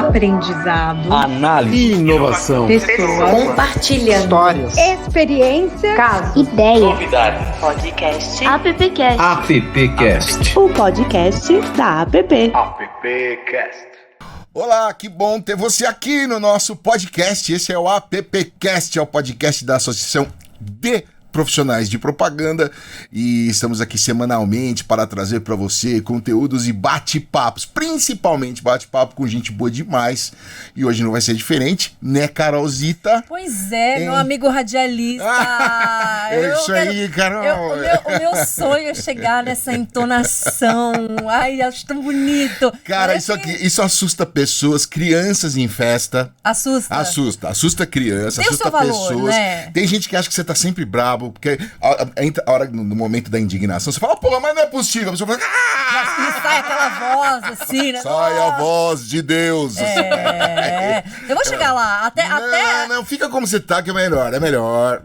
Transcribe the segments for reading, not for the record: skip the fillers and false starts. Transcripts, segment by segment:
aprendizado, análise, inovação, pessoas, compartilhando histórias, experiência, casos, ideias, novidades, podcast, AppCast, AppCast, o podcast da App. AppCast. Olá, que bom ter você aqui no nosso podcast. Esse é o AppCast, é o podcast da Associação de Profissionais de Propaganda, e estamos aqui semanalmente para trazer para você conteúdos e bate-papos, principalmente bate-papo com gente boa demais, e hoje não vai ser diferente, né, Carolzita? Pois é, meu amigo radialista. É isso aí, Carol. O meu sonho é chegar nessa entonação. Ai, acho tão bonito. Cara, isso assusta pessoas, crianças em festa. Assusta criança, tem assusta o seu valor, pessoas. né? Tem gente que acha que você tá sempre brabo, porque a hora, no momento da indignação, você fala, pô, mas não é possível. A pessoa fala, E sai aquela voz assim, né? sai a voz de Deus. Eu vou chegar lá. Até... Não, fica como você tá, que é melhor.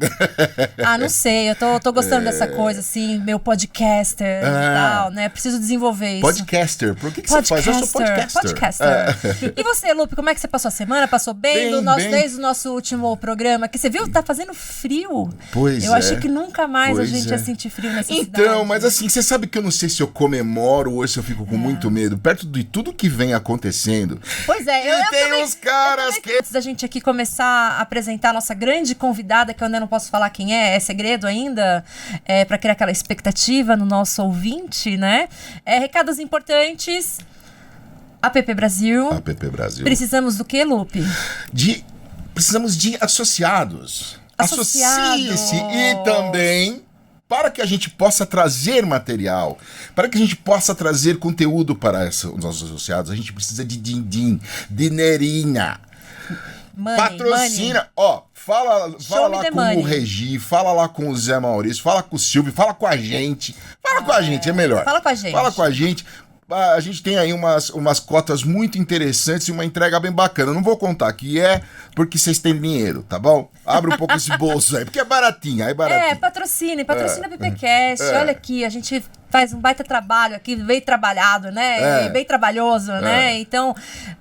Não sei, eu tô gostando dessa coisa, assim, meu podcaster e tal, né? Preciso desenvolver isso. Podcaster, por que você faz? Eu sou podcaster. E você, Lupe, como é que você passou a semana? Passou bem? Desde o nosso último programa, que você viu, tá fazendo frio. Pois eu achei que nunca mais a gente ia sentir frio nessa cidade. Então, mas assim, você sabe que eu não sei se eu comemoro ou se eu fico com muito medo, perto de tudo que vem acontecendo. Pois é, eu tem também, uns caras que... Antes da gente aqui começar a apresentar a nossa grande convidada, que eu ainda não posso falar quem é segredo ainda, pra criar aquela expectativa no nosso ouvinte, né? Recados importantes. App Brasil. Precisamos do quê, Lupe? Precisamos de associados. Associe-se e também para que a gente possa trazer material, para que a gente possa trazer conteúdo para os nossos associados, a gente precisa de din-din, dinheirinha. Patrocina, fala lá com o Regi, fala lá com o Zé Maurício, fala com o Silvio, fala com a gente. É melhor. Fala com a gente. A gente tem aí umas cotas muito interessantes e uma entrega bem bacana. Eu não vou contar que porque vocês têm dinheiro, tá bom? Abre um pouco esse bolso aí, porque é baratinho. Patrocine a PPcast. Olha aqui, a gente faz um baita trabalho aqui, bem trabalhado, né? Bem trabalhoso, né? Então,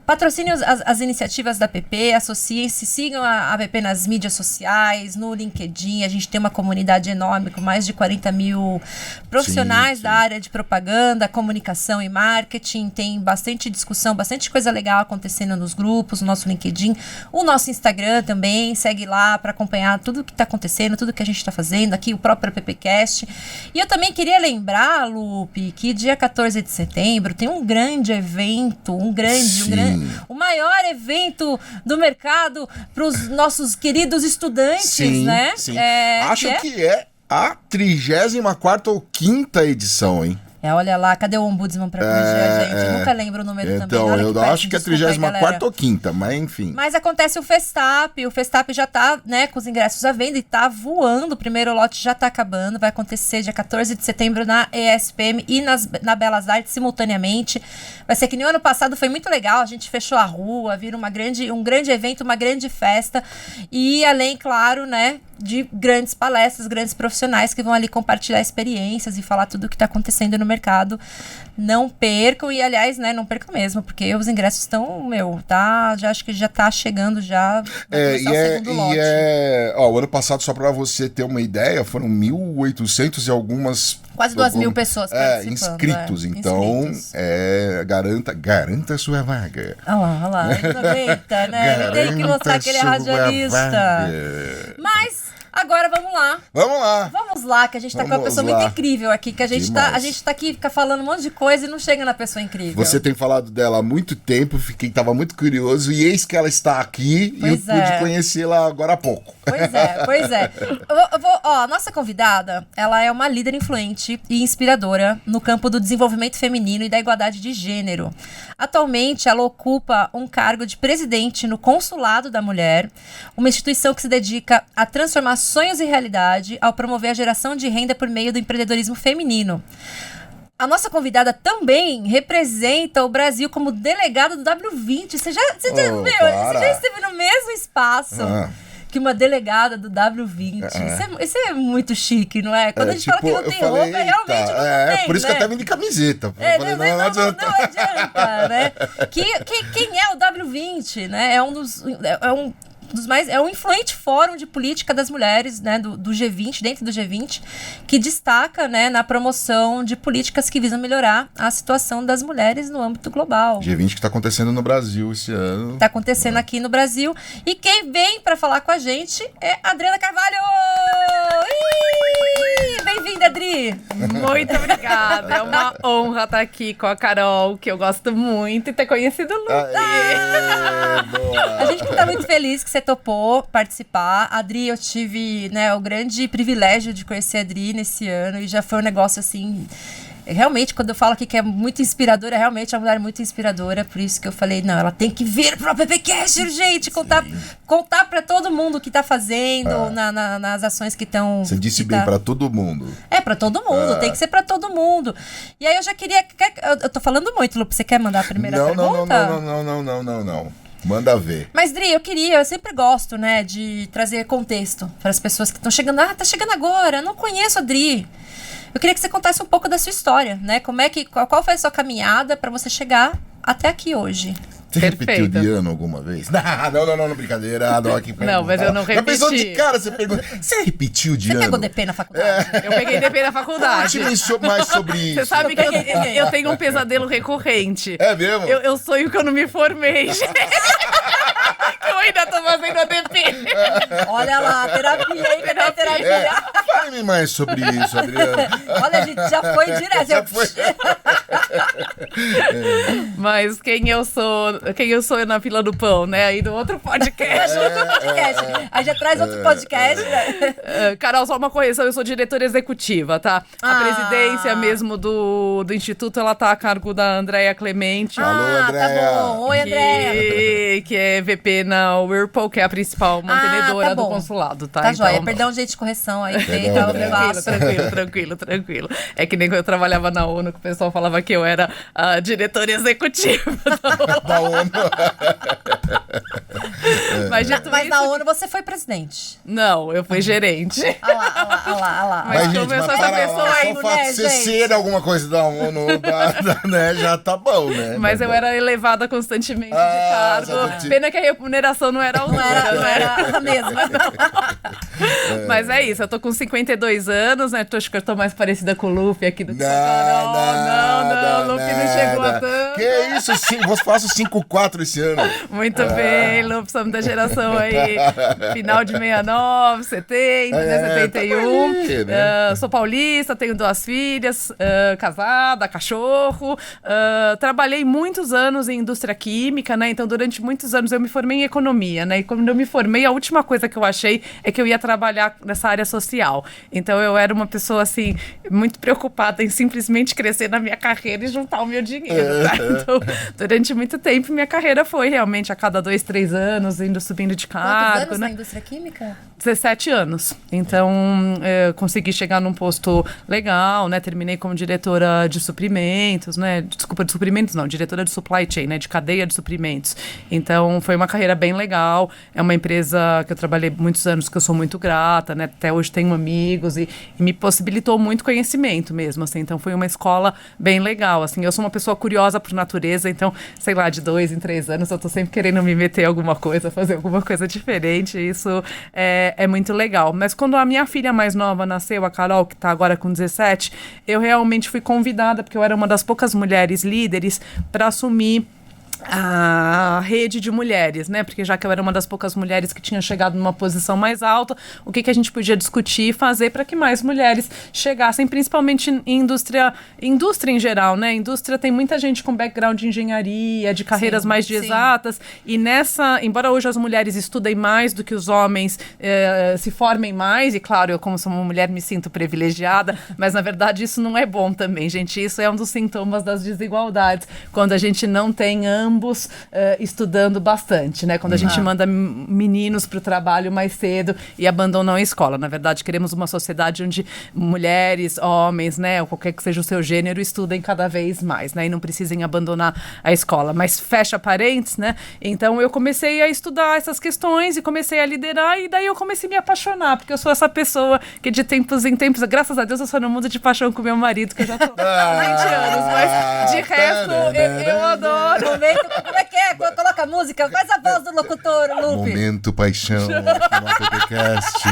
patrocine as iniciativas da PP, associem-se, sigam a PP nas mídias sociais, no LinkedIn. A gente tem uma comunidade enorme com mais de 40 mil profissionais da área de propaganda, comunicação e marketing. Tem bastante discussão, bastante coisa legal acontecendo nos grupos, no nosso LinkedIn, o nosso Instagram também. Segue lá para acompanhar tudo que está acontecendo, tudo que a gente está fazendo aqui, o próprio PPcast. E eu também queria lembrar, Lupe, que dia 14 de setembro tem um grande evento, o maior evento do mercado para os nossos queridos estudantes, né? Sim. Acho que é a 34ª ou 5ª edição, hein? Olha lá, cadê o ombudsman pra corrigir a gente? Nunca lembro o número também. Então, eu acho que é 34ª ou 5ª, mas enfim. Mas acontece o Festap já tá, né, com os ingressos à venda e tá voando. O primeiro lote já tá acabando, vai acontecer dia 14 de setembro na ESPM e na Belas Artes simultaneamente. Vai ser que no ano passado foi muito legal, a gente fechou a rua, vira um grande evento, uma grande festa. E além, claro, né, de grandes palestras, grandes profissionais que vão ali compartilhar experiências e falar tudo o que está acontecendo no mercado. Não percam, e aliás, né, não percam mesmo, porque os ingressos estão, já acho que já tá chegando já. O ano passado, só para você ter uma ideia, foram 1.800 e algumas... Quase 2.000 pessoas participando. Inscritos, então garanta sua vaga. Olha lá, ele não aguenta, né? Ele tem que mostrar que ele é radialista. Mas... agora vamos lá, que a gente tá com uma pessoa muito incrível aqui, que a gente tá aqui, fica falando um monte de coisa e não chega na pessoa incrível. Você tem falado dela há muito tempo, tava muito curioso, e eis que ela está aqui e eu pude conhecê-la agora há pouco. Pois é. A nossa convidada, ela é uma líder influente e inspiradora no campo do desenvolvimento feminino e da igualdade de gênero. Atualmente, ela ocupa um cargo de presidente no Consulado da Mulher, uma instituição que se dedica a transformar sonhos em realidade ao promover a geração de renda por meio do empreendedorismo feminino. A nossa convidada também representa o Brasil como delegada do W20. Você já esteve no mesmo espaço que uma delegada do W20. Isso é muito chique, não é? Quando a gente fala que não tem roupa, realmente não tem, por isso né? que eu até vim de camiseta. Não adianta, né? Quem é o W20? ouvinte, né? É um influente fórum de política das mulheres, né, do G20, dentro do G20, que destaca, né, na promoção de políticas que visam melhorar a situação das mulheres no âmbito global. G20 que está acontecendo no Brasil esse ano. Está acontecendo aqui no Brasil. E quem vem para falar com a gente é a Adriana Carvalho! Bem-vinda, Adri! Muito obrigada. É uma honra estar aqui com a Carol, que eu gosto muito, e ter conhecido o Lu. A gente está muito feliz que você topou participar. Adri, eu tive, né, o grande privilégio de conhecer a Adri nesse ano e já foi um negócio assim... Realmente, quando eu falo aqui que é muito inspiradora, realmente é uma mulher muito inspiradora. Por isso que eu falei, não, ela tem que vir pro PPcast, gente, contar pra todo mundo o que tá fazendo nas ações que estão... Você disse bem, pra todo mundo. É, pra todo mundo, tem que ser pra todo mundo. E aí eu já queria... Eu tô falando muito, Lu, você quer mandar a primeira pergunta? Não. Manda ver. Mas, Dri, eu sempre gosto, né, de trazer contexto para as pessoas que estão chegando. Tá chegando agora, eu não conheço a Dri. Eu queria que você contasse um pouco da sua história, né? Qual foi a sua caminhada para você chegar até aqui hoje? Você repetiu de ano alguma vez? Não, brincadeira. Não, mas eu não repeti. Já pensou de cara, você pergunta, você repetiu de ano? Você pegou DP na faculdade? Eu peguei DP na faculdade. Conte mais sobre isso. Você sabe que eu tenho um pesadelo recorrente. É mesmo? Eu sonho que eu não me formei, gente. Eu ainda tô fazendo a DP. Olha lá, terapia, hein? Cadê a terapia? Fale-me mais sobre isso, Adriana. Olha, gente, já foi direto. Já foi. Mas quem eu sou na fila do pão, né? Aí do outro podcast. Aí já traz outro podcast, né? Carol, só uma correção, eu sou diretora executiva, tá? A presidência mesmo do Instituto, ela tá a cargo da Andréia Clemente. Alô, Andréia. Tá bom. Oi, Andréia. Que é VP na Whirlpool, que é a principal mantenedora do consulado, tá? Tá joia, perdão, gente, de correção aí. Tranquilo. É que nem quando eu trabalhava na ONU, que o pessoal falava que eu era a diretora executiva da ONU. Mas na ONU você foi presidente. Não, eu fui gerente. Olha lá. Mas gente, essa pessoa aí, só o fato de você ser alguma coisa da ONU, né, já tá bom, né? Mas eu era elevada constantemente de cargo. Pena que a remuneração não era altura, não era a mesma. Mas é isso, eu tô com 52 anos, né? Acho que eu tô mais parecida com o Luffy aqui do que a Carol. Não, o Luffy não chegou a tanto. Que isso, você faço 5-4 esse ano. Muito bem, Luffy, somos da geração aí, final de 69, 70, 71. Sou paulista, tenho 2 filhas, casada, cachorro. Trabalhei muitos anos em indústria química, né? Então, durante muitos anos eu me formei em economia, né? E quando eu me formei, a última coisa que eu achei é que eu ia trabalhar nessa área social. Então, eu era uma pessoa, assim, muito preocupada em simplesmente crescer na minha carreira e juntar o meu dinheiro, tá? Então, durante muito tempo, minha carreira foi realmente a cada 2-3 anos, subindo de cargo. Quantos anos né? na indústria química? 17 anos. Então, consegui chegar num posto legal, né? Terminei como diretora de suprimentos, né? Desculpa, de suprimentos não, diretora de supply chain, né? De cadeia de suprimentos. Então, foi uma carreira bem legal. É uma empresa que eu trabalhei muitos anos, que eu sou muito grata, né? Até hoje tenho amigos e me possibilitou muito conhecimento mesmo, assim. Então, foi uma escola bem legal, assim. Eu sou uma pessoa curiosa por natureza, então, sei lá, de 2 em 3 anos, eu tô sempre querendo me meter em alguma coisa, fazer alguma coisa diferente. Isso é muito legal. Mas quando a minha filha mais nova nasceu, a Carol, que tá agora com 17, eu realmente fui convidada, porque eu era uma das poucas mulheres líderes, para assumir a rede de mulheres, né? Porque já que eu era uma das poucas mulheres que tinha chegado numa posição mais alta, o que a gente podia discutir e fazer para que mais mulheres chegassem, principalmente em indústria em geral, né? Indústria tem muita gente com background de engenharia, de carreiras mais de exatas, e embora hoje as mulheres estudem mais do que os homens, se formem mais, e claro, eu como sou uma mulher me sinto privilegiada, mas na verdade isso não é bom também, gente. Isso é um dos sintomas das desigualdades, quando a gente não tem ambos estudando bastante, né? Quando a gente manda meninos para o trabalho mais cedo e abandonam a escola. Na verdade, queremos uma sociedade onde mulheres, homens, né? Ou qualquer que seja o seu gênero, estudem cada vez mais, né? E não precisem abandonar a escola. Mas fecha parênteses, né? Então, eu comecei a estudar essas questões e comecei a liderar, e daí eu comecei a me apaixonar, porque eu sou essa pessoa que de tempos em tempos, graças a Deus, eu sou no mundo de paixão com meu marido, que eu já tô há 20 anos, mas de resto, eu adoro. Como é que é? Coloca Toca a música, faz a voz do locutor, Lupe. Momento paixão aqui no AppPcast.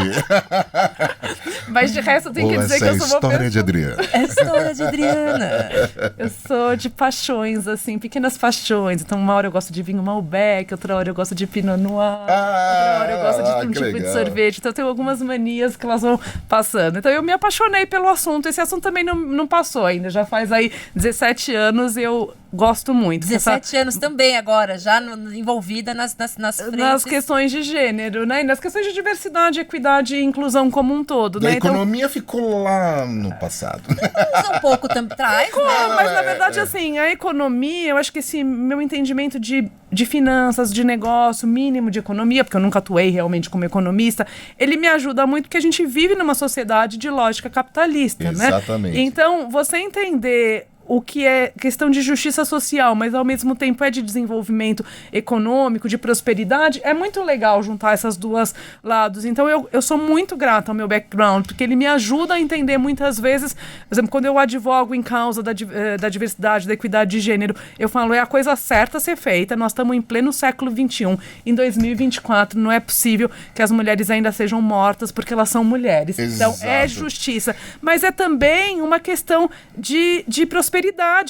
Mas de resto eu tenho que dizer Essa que é eu a sou uma história de Adriana. É a história de Adriana. Eu sou de paixões, assim, pequenas paixões. Então, uma hora eu gosto de vinho Malbec, outra hora eu gosto de Pinot Noir, outra hora eu gosto de um tipo legal. de sorvete. Então, eu tenho algumas manias que elas vão passando. Então, eu me apaixonei pelo assunto. Esse assunto também não passou ainda. Já faz aí 17 anos e eu gosto muito. 17 anos também agora, já envolvida nas frentes. Nas questões de gênero, né? E nas questões de diversidade, equidade e inclusão como um todo, E a né? economia ficou lá no passado. Um pouco atrás, né? Mas na verdade, assim, a economia, eu acho que esse meu entendimento de finanças, de negócio, mínimo de economia, porque eu nunca atuei realmente como economista, ele me ajuda muito porque a gente vive numa sociedade de lógica capitalista, né? Exatamente. Então, você entender o que é questão de justiça social, mas ao mesmo tempo é de desenvolvimento econômico, de prosperidade, é muito legal juntar essas duas lados. Então eu sou muito grata ao meu background, porque ele me ajuda a entender muitas vezes, por exemplo, quando eu advogo em causa da diversidade, da equidade de gênero, eu falo, é a coisa certa a ser feita, nós estamos em pleno século XXI, em 2024, não é possível que as mulheres ainda sejam mortas porque elas são mulheres. Exato. Então é justiça. Mas é também uma questão de prosperidade.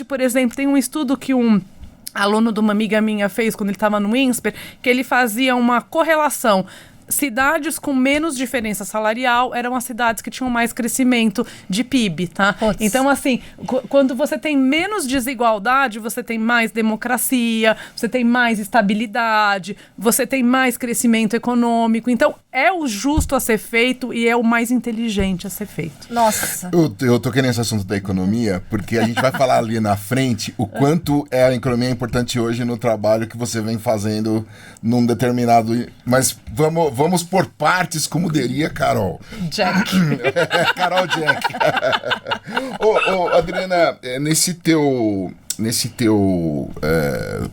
Por exemplo, tem um estudo que um aluno de uma amiga minha fez quando ele estava no INSPER, que ele fazia uma correlação. Cidades com menos diferença salarial eram as cidades que tinham mais crescimento de PIB, tá? Puts. Então, assim, quando você tem menos desigualdade, você tem mais democracia, você tem mais estabilidade, você tem mais crescimento econômico. Então, é o justo a ser feito e é o mais inteligente a ser feito. Nossa. Eu toquei nesse assunto da economia, porque a gente vai falar ali na frente o quanto a economia é importante hoje no trabalho que você vem fazendo num determinado... Mas vamos por partes, como diria Carol. Jack. Carol Jack. Ô, Adriana,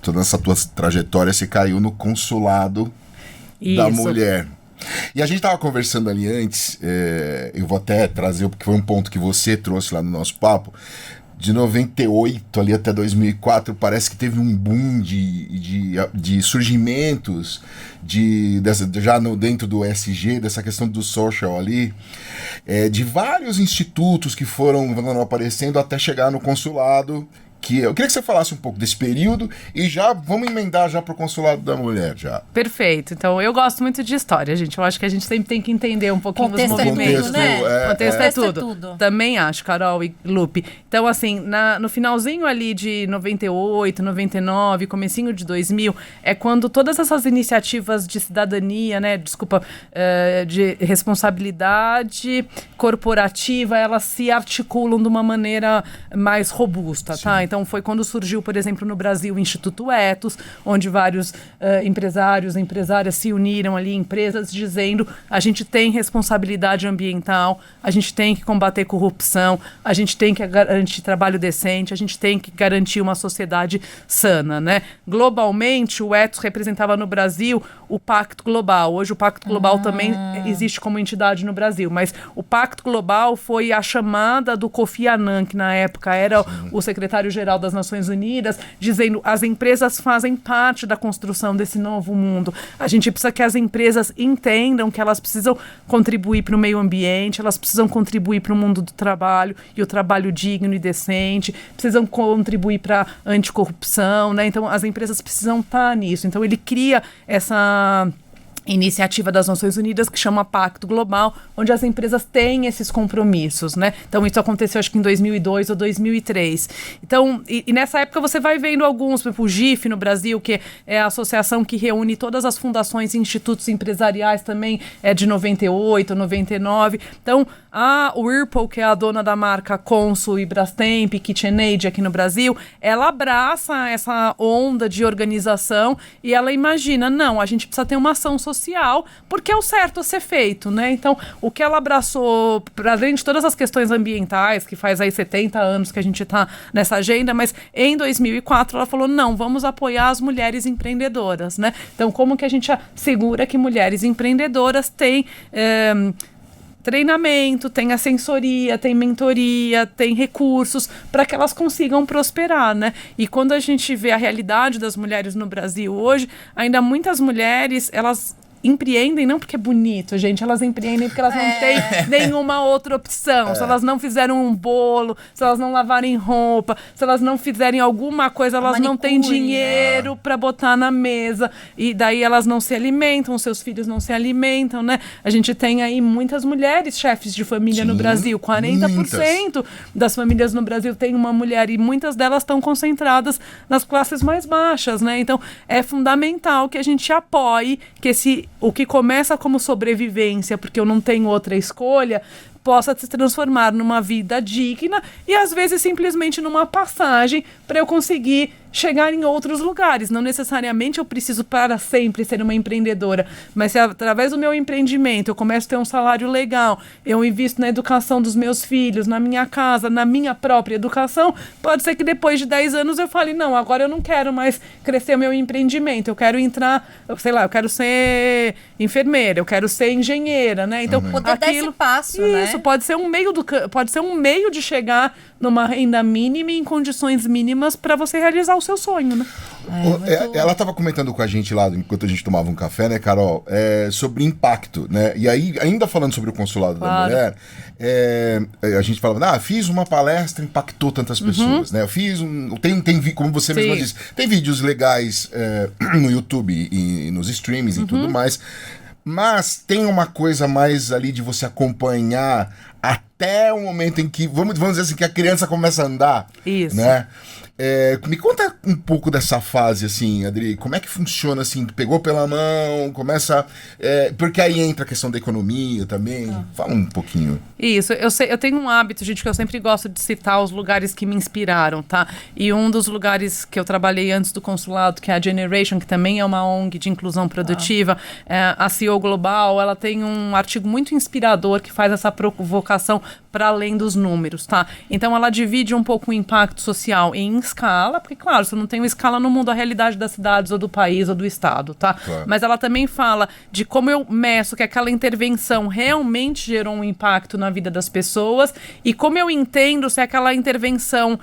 toda essa tua trajetória, você caiu no consulado da Isso. mulher. E a gente tava conversando ali antes, eu vou até trazer, porque foi um ponto que você trouxe lá no nosso papo, de 98 ali até 2004, parece que teve um boom de surgimentos dentro do ESG, dessa questão do social ali, de vários institutos que foram aparecendo até chegar no consulado. Eu queria que você falasse um pouco desse período e já vamos emendar já pro consulado da mulher já. Perfeito. Então, eu gosto muito de história, gente. Eu acho que a gente sempre tem que entender um pouquinho Contexto os é movimentos. tudo, né? Contexto é Contexto é tudo. tudo. Também acho, Carol e Lupe. Então, assim, no finalzinho ali de 98, 99, comecinho de 2000, é quando todas essas iniciativas de cidadania, né, de responsabilidade corporativa, elas se articulam de uma maneira mais robusta, tá? Então, foi quando surgiu, por exemplo, no Brasil, o Instituto Ethos, onde vários empresários e empresárias se uniram ali, empresas, dizendo a gente tem responsabilidade ambiental, a gente tem que combater corrupção, a gente tem que garantir trabalho decente, a gente tem que garantir uma sociedade sana, né? Globalmente, o Ethos representava no Brasil o Pacto Global. Hoje o Pacto Global também existe como entidade no Brasil, mas o Pacto Global foi a chamada do Kofi Annan, que na época era o secretário-geral das Nações Unidas, dizendo as empresas fazem parte da construção desse novo mundo. A gente precisa que as empresas entendam que elas precisam contribuir para o meio ambiente, elas precisam contribuir para o mundo do trabalho e o trabalho digno e decente, precisam contribuir para a anticorrupção, né? Então, as empresas precisam estar nisso. Então, ele cria essa iniciativa das Nações Unidas que chama Pacto Global, onde as empresas têm esses compromissos, né? Então, isso aconteceu acho que em 2002 ou 2003. Então, e nessa época você vai vendo alguns, por exemplo, o GIF no Brasil, que é a associação que reúne todas as fundações e institutos empresariais também, é de 98, 99. Então, a Whirlpool, que é a dona da marca Consul e Brastemp, KitchenAid aqui no Brasil, ela abraça essa onda de organização e ela imagina, não, a gente precisa ter uma ação social, porque é o certo a ser feito, né? Então, o que ela abraçou, para além de todas as questões ambientais, que faz aí 70 anos que a gente está nessa agenda, mas em 2004 ela falou, não, vamos apoiar as mulheres empreendedoras, né? Então, como que a gente assegura que mulheres empreendedoras têm treinamento, tem assessoria, tem mentoria, tem recursos para que elas consigam prosperar, né? E quando a gente vê a realidade das mulheres no Brasil hoje, ainda muitas mulheres, elas empreendem não porque é bonito, gente, elas empreendem porque elas não têm nenhuma outra opção. Se elas não fizeram um bolo, se elas não lavarem roupa, se elas não fizerem alguma coisa, elas não têm dinheiro para botar na mesa, e daí elas não se alimentam, seus filhos não se alimentam, né? A gente tem aí muitas mulheres chefes de família no Brasil, 40% das famílias no Brasil tem uma mulher, e muitas delas estão concentradas nas classes mais baixas, né? Então é fundamental que a gente apoie que o que começa como sobrevivência, porque eu não tenho outra escolha, possa se transformar numa vida digna e às vezes simplesmente numa passagem para eu conseguir chegar em outros lugares. Não necessariamente eu preciso para sempre ser uma empreendedora, mas se através do meu empreendimento eu começo a ter um salário legal, eu invisto na educação dos meus filhos, na minha casa, na minha própria educação, pode ser que depois de 10 anos eu fale, não, agora eu não quero mais crescer o meu empreendimento, eu quero entrar, sei lá, eu quero ser enfermeira, eu quero ser engenheira, né? Então, poder dar esse passo, né? Isso, pode ser um meio de chegar numa renda mínima e em condições mínimas para você realizar o seu sonho, né? Ela estava comentando com a gente lá, enquanto a gente tomava um café, né, Carol, sobre impacto, né? E aí, ainda falando sobre o consulado da mulher, a gente falava, fiz uma palestra, impactou tantas pessoas, né? Eu fiz como você mesma disse, tem vídeos legais no YouTube e nos streamings e tudo mais, mas tem uma coisa mais ali de você acompanhar até o momento em que, vamos dizer assim, que a criança começa a andar. Isso. Né? Me conta um pouco dessa fase, assim, Adri, como é que funciona, assim, pegou pela mão, começa... porque aí entra a questão da economia também, fala um pouquinho. Isso, eu tenho um hábito, gente, que eu sempre gosto de citar os lugares que me inspiraram, tá? E um dos lugares que eu trabalhei antes do consulado, que é a Generation, que também é uma ONG de inclusão produtiva, a CEO Global, ela tem um artigo muito inspirador que faz essa provocação para além dos números, tá? Então ela divide um pouco o impacto social em escala, porque claro, você não tem uma escala no mundo, a realidade das cidades ou do país ou do estado, tá? Claro. Mas ela também fala de como eu meço que aquela intervenção realmente gerou um impacto na vida das pessoas e como eu entendo se aquela intervenção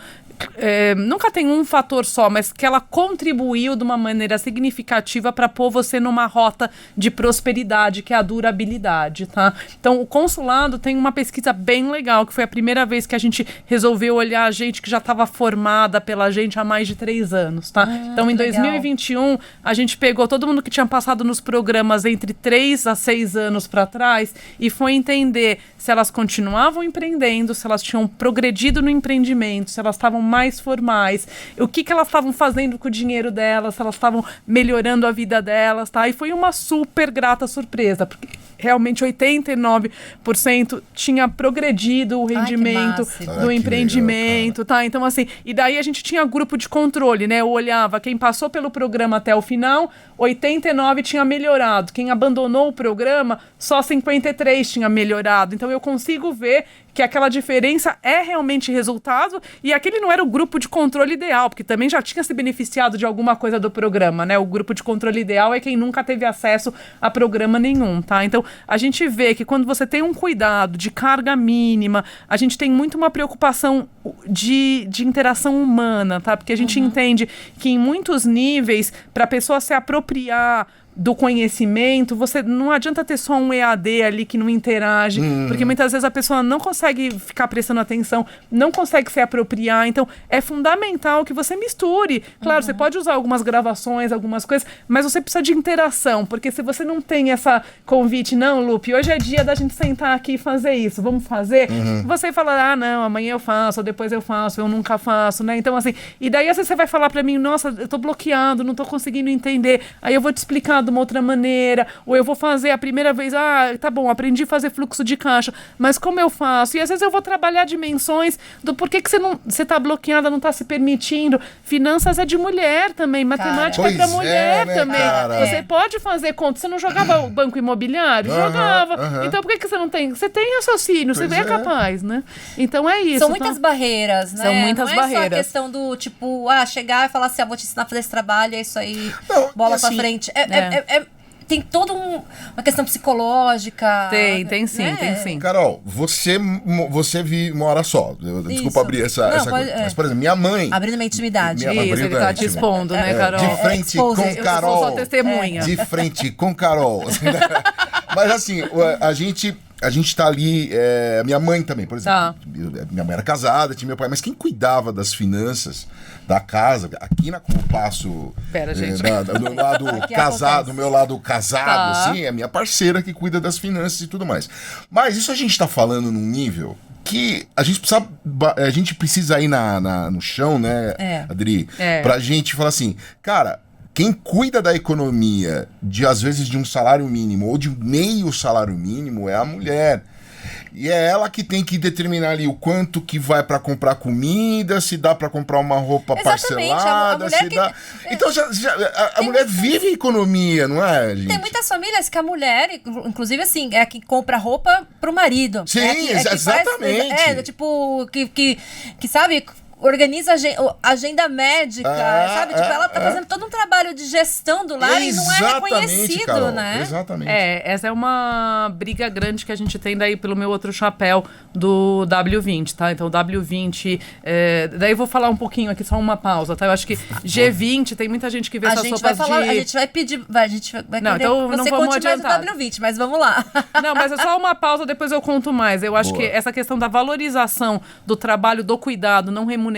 nunca tem um fator só, mas que ela contribuiu de uma maneira significativa para pôr você numa rota de prosperidade, que é a durabilidade, tá? Então, o consulado tem uma pesquisa bem legal, que foi a primeira vez que a gente resolveu olhar a gente que já estava formada pela gente há mais de 3 anos, tá? Então, em 2021, a gente pegou todo mundo que tinha passado nos programas entre 3 a 6 anos para trás e foi entender se elas continuavam empreendendo, se elas tinham progredido no empreendimento, se elas estavam mais formais, o que elas estavam fazendo com o dinheiro delas, se elas estavam melhorando a vida delas, tá? E foi uma super grata surpresa, porque realmente 89% tinha progredido o rendimento do empreendimento, legal, tá? Então, assim, e daí a gente tinha grupo de controle, né? Eu olhava quem passou pelo programa até o final, 89 tinha melhorado. Quem abandonou o programa, só 53 tinha melhorado. Então, eu consigo ver que aquela diferença é realmente resultado, e aquele não era o grupo de controle ideal, porque também já tinha se beneficiado de alguma coisa do programa, né? O grupo de controle ideal é quem nunca teve acesso a programa nenhum, tá? Então, a gente vê que quando você tem um cuidado de carga mínima, a gente tem muito uma preocupação de interação humana, tá? Porque a gente entende que em muitos níveis, para a pessoa se apropriar do conhecimento, você não adianta ter só um EAD ali que não interage, porque muitas vezes a pessoa não consegue ficar prestando atenção, não consegue se apropriar, então é fundamental que você misture. Claro, você pode usar algumas gravações, algumas coisas, mas você precisa de interação, porque se você não tem essa convite, não, Lupe, hoje é dia da gente sentar aqui e fazer isso, vamos fazer? Você fala, não, amanhã eu faço, ou depois eu faço, eu nunca faço, né? Então, assim, e daí às vezes você vai falar pra mim, nossa, eu tô bloqueado, não tô conseguindo entender, aí eu vou te explicar de uma outra maneira, ou eu vou fazer a primeira vez, tá bom, aprendi a fazer fluxo de caixa, mas como eu faço? E às vezes eu vou trabalhar dimensões do porquê que você tá bloqueada, não tá se permitindo. Finanças é de mulher também, matemática é pra mulher também. Cara. Você pode fazer conta, você não jogava o banco imobiliário? Jogava. Então por que você não tem? Você tem raciocínio, você é capaz, né? Então é isso. São muitas barreiras, né? São muitas barreiras. Não é só a questão do, tipo, chegar e falar assim, vou te ensinar a fazer esse trabalho, é isso aí, bola pra frente. tem toda uma questão psicológica. Tem sim. Carol, você mora só. Desculpa abrir essa coisa. Mas, por exemplo, minha mãe... Abrindo minha intimidade. Isso, ele tá te expondo, né, Carol? De frente com Carol. Eu sou só testemunha. De frente com Carol. Mas assim, a gente tá ali... minha mãe também, por exemplo. Tá. Minha mãe era casada, tinha meu pai. Mas quem cuidava das finanças da casa, aqui na Compasso... Pera, gente. Do meu lado casado, Tá. assim, é minha parceira que cuida das finanças e tudo mais. Mas isso a gente tá falando num nível que a gente precisa ir no chão, né, Adri? Pra gente falar assim, cara... Quem cuida da economia, às vezes de um salário mínimo ou de meio salário mínimo, é a mulher. E é ela que tem que determinar ali o quanto que vai pra comprar comida, se dá pra comprar uma roupa parcelada, se dá... Então a mulher vive a economia, não é, gente? Tem muitas famílias que a mulher, inclusive assim, é a que compra roupa pro marido. Sim, exatamente. Tipo, que sabe... Organiza a agenda médica, sabe? Tipo, ela tá fazendo todo um trabalho de gestão do lar e não é reconhecido, Carol, né? Exatamente. Essa é uma briga grande que a gente tem daí pelo meu outro chapéu do W20, tá? Então, o W20... daí eu vou falar um pouquinho aqui, só uma pausa, tá? Eu acho que G20, tem muita gente que vê essas sopas A gente vai pedir... A gente vai não, querer então que não você vamos conte adiantar. mais o W20, mas vamos lá. Não, mas é só uma pausa, depois eu conto mais. Eu acho que essa questão da valorização do trabalho do cuidado não remunerado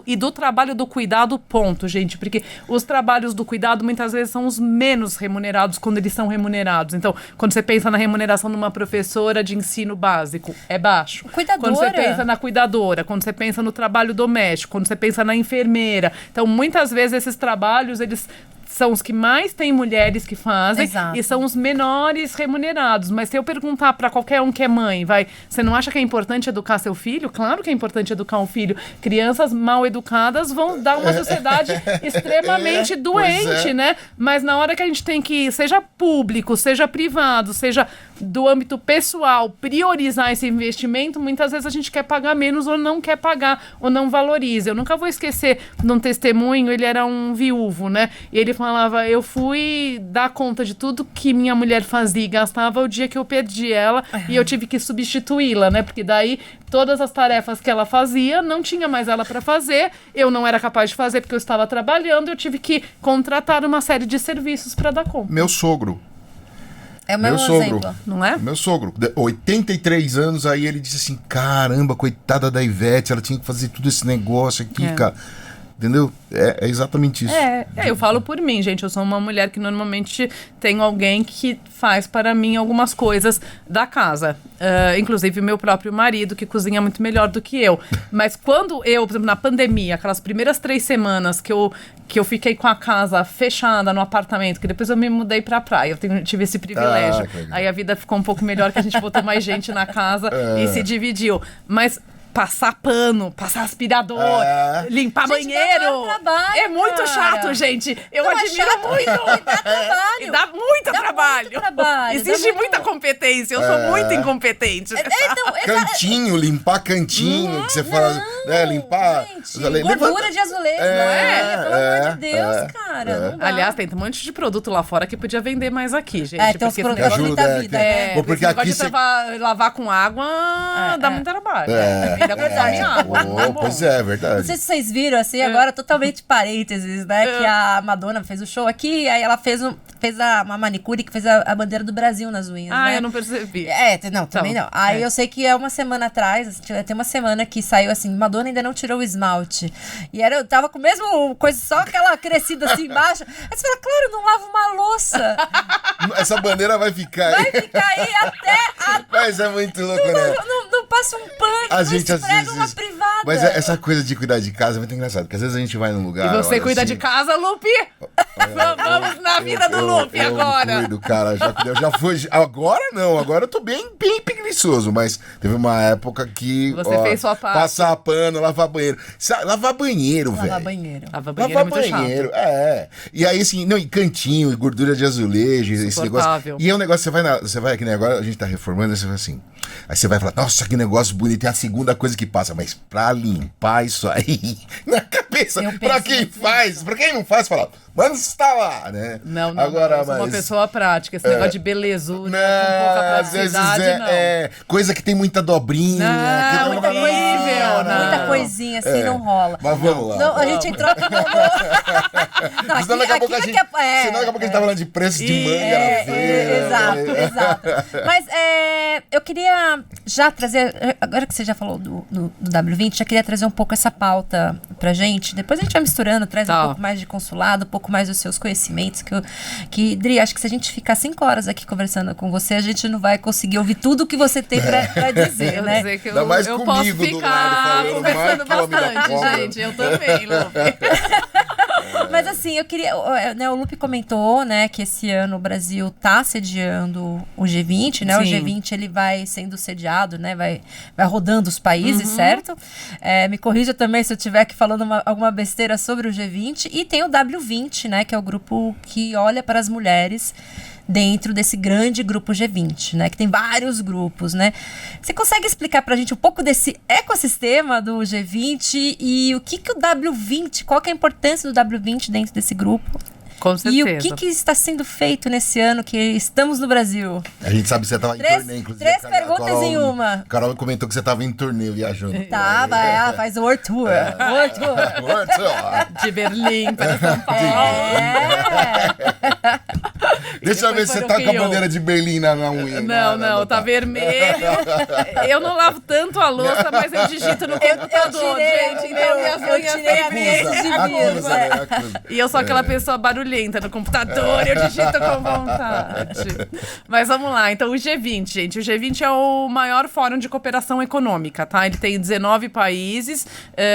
e do trabalho do cuidado, ponto, gente. Porque os trabalhos do cuidado muitas vezes são os menos remunerados quando eles são remunerados. Então, quando você pensa na remuneração de uma professora de ensino básico, é baixo. Cuidadora. Quando você pensa na cuidadora, quando você pensa no trabalho doméstico, quando você pensa na enfermeira. Então, muitas vezes esses trabalhos, eles são os que mais tem mulheres que fazem. Exato. E são os menores remunerados. Mas se eu perguntar para qualquer um que é mãe, você não acha que é importante educar seu filho? Claro que é importante educar um filho. Crianças mal educadas vão dar uma sociedade extremamente doente, né? Mas na hora que a gente tem que, seja público, seja privado, seja do âmbito pessoal, priorizar esse investimento, muitas vezes a gente quer pagar menos ou não quer pagar, ou não valoriza. Eu nunca vou esquecer de um testemunho, ele era um viúvo, né? E ele falava, eu fui dar conta de tudo que minha mulher fazia e gastava o dia que eu perdi ela e eu tive que substituí-la, né? Porque daí todas as tarefas que ela fazia, não tinha mais ela para fazer, eu não era capaz de fazer porque eu estava trabalhando, eu tive que contratar uma série de serviços para dar conta. Meu sogro. É o meu sogro, exemplo. Não é? Meu sogro, 83 anos, aí ele disse assim, caramba, coitada da Ivete, ela tinha que fazer tudo esse negócio aqui, cara. Entendeu? É exatamente isso. Eu falo por mim, gente. Eu sou uma mulher que normalmente tenho alguém que faz para mim algumas coisas da casa. Inclusive o meu próprio marido, que cozinha muito melhor do que eu. Mas quando eu, por exemplo, na pandemia, aquelas primeiras 3 semanas que eu fiquei com a casa fechada no apartamento, que depois eu me mudei pra praia, eu tive esse privilégio. Aí a vida ficou um pouco melhor, que a gente botou mais gente na casa e se dividiu. Mas passar pano, passar aspirador, limpar banheiro. Trabalho, é muito cara. chato, gente. Eu Não, admiro é chato, muito. e dá trabalho. E dá muito trabalho. Muito trabalho. Exige muita competência. Eu sou muito incompetente. Cantinho, limpar cantinho, que você fala, limpar... Gente, gordura de azulejo, não é? Pelo amor de Deus, cara. Não dá. Aliás, tem um monte de produto lá fora que podia vender mais aqui, gente. Tem uns porque produtos da vida, né? Porque esse negócio aqui de lavar com água dá muito trabalho. Ainda consome água. Pois é, verdade. Não sei se vocês viram, assim, agora totalmente parênteses, né? Que a Madonna fez o show aqui, aí ela fez uma manicure que fez a bandeira do Brasil nas unhas, né? Eu não percebi. Não, também não. Aí eu sei que uma semana atrás, tem uma semana que saiu assim, Madonna ainda não tirou o esmalte. E eu tava com o mesmo coisa, só aquela crescida assim embaixo. Aí você fala, claro, não lava uma louça. Essa bandeira vai ficar aí. Vai ficar aí até... Mas é muito louco, né? Não passa um pano, A não gente às esfrega vezes... uma privada. Mas essa coisa de cuidar de casa é muito engraçado, porque às vezes a gente vai num lugar... E você cuida assim, de casa, Lupe? Vamos na vida do Lupe agora. Eu cuido, cara. Eu já fui... Agora não, agora eu tô bem preguiçoso, mas teve uma época que... Você fez sua parte. Passar pano, lavar banheiro. Lavar banheiro, velho. Lavar banheiro. Lavar banheiro é muito chato. E aí, assim, e cantinho, e gordura de azulejo, esse negócio. E é um negócio, você vai aqui, né? Agora a gente tá reformando, aí você vai assim. Aí você vai falar, nossa, que negócio bonito, é a segunda coisa que passa. Mas pra limpar isso aí, na cabeça pensa, Eu penso pra quem muito faz, pra quem não faz, fala, mas está lá, né? Não, Agora, eu sou uma pessoa prática. Esse negócio de belezura, com pouca às vezes praticidade, não. coisa que tem muita dobrinha. que Não, muita coisa, não. Muita coisinha assim não rola. Mas vamos lá. Não, a gente entrou aqui no... Senão daqui a pouco a gente tá falando de preço de manga na feira. Exato. Mas eu queria já trazer, agora que você já falou do W20, já queria trazer um pouco essa pauta pra gente. Depois a gente vai misturando, traz um pouco mais de consulado, um pouco mais dos seus conhecimentos. Dri, acho que se a gente ficar 5 horas aqui conversando com você, a gente não vai conseguir ouvir tudo que você tem pra dizer, né? Dizer que Ainda mais eu comigo posso do lado, ficar falando conversando mais que homem da bastante, cobra. gente. Eu também, Lu. Mas assim, eu queria... Né, o Lupe comentou, né, que esse ano o Brasil tá sediando o G20, né? Sim. O G20, ele vai sendo sediado, né? Vai rodando os países, certo? Me corrija também se eu estiver aqui falando alguma besteira sobre o G20. E tem o W20, né? Que é o grupo que olha para as mulheres dentro desse grande grupo G20, né? Que tem vários grupos, né? Você consegue explicar pra gente um pouco desse ecossistema do G20 e o que o W20, qual que é a importância do W20 dentro desse grupo? Com certeza. E o que está sendo feito nesse ano que estamos no Brasil? A gente sabe que você tava em turnê, inclusive. Três perguntas em uma. Carol comentou que você tava em turnê viajando. Tá, faz o World Tour. World Tour. De Berlim para São Paulo. Deixa eu ver se você tá com a bandeira de Berlim na unha. Não, tá vermelho. Eu não lavo tanto a louça, mas eu digito no computador, gente. Então minhas unhas vermelhas. Acusa. E eu sou aquela pessoa barulhenta no computador, eu digito com vontade. Mas vamos lá, então o G20, gente. O G20 é o maior fórum de cooperação econômica, tá? Ele tem 19 países,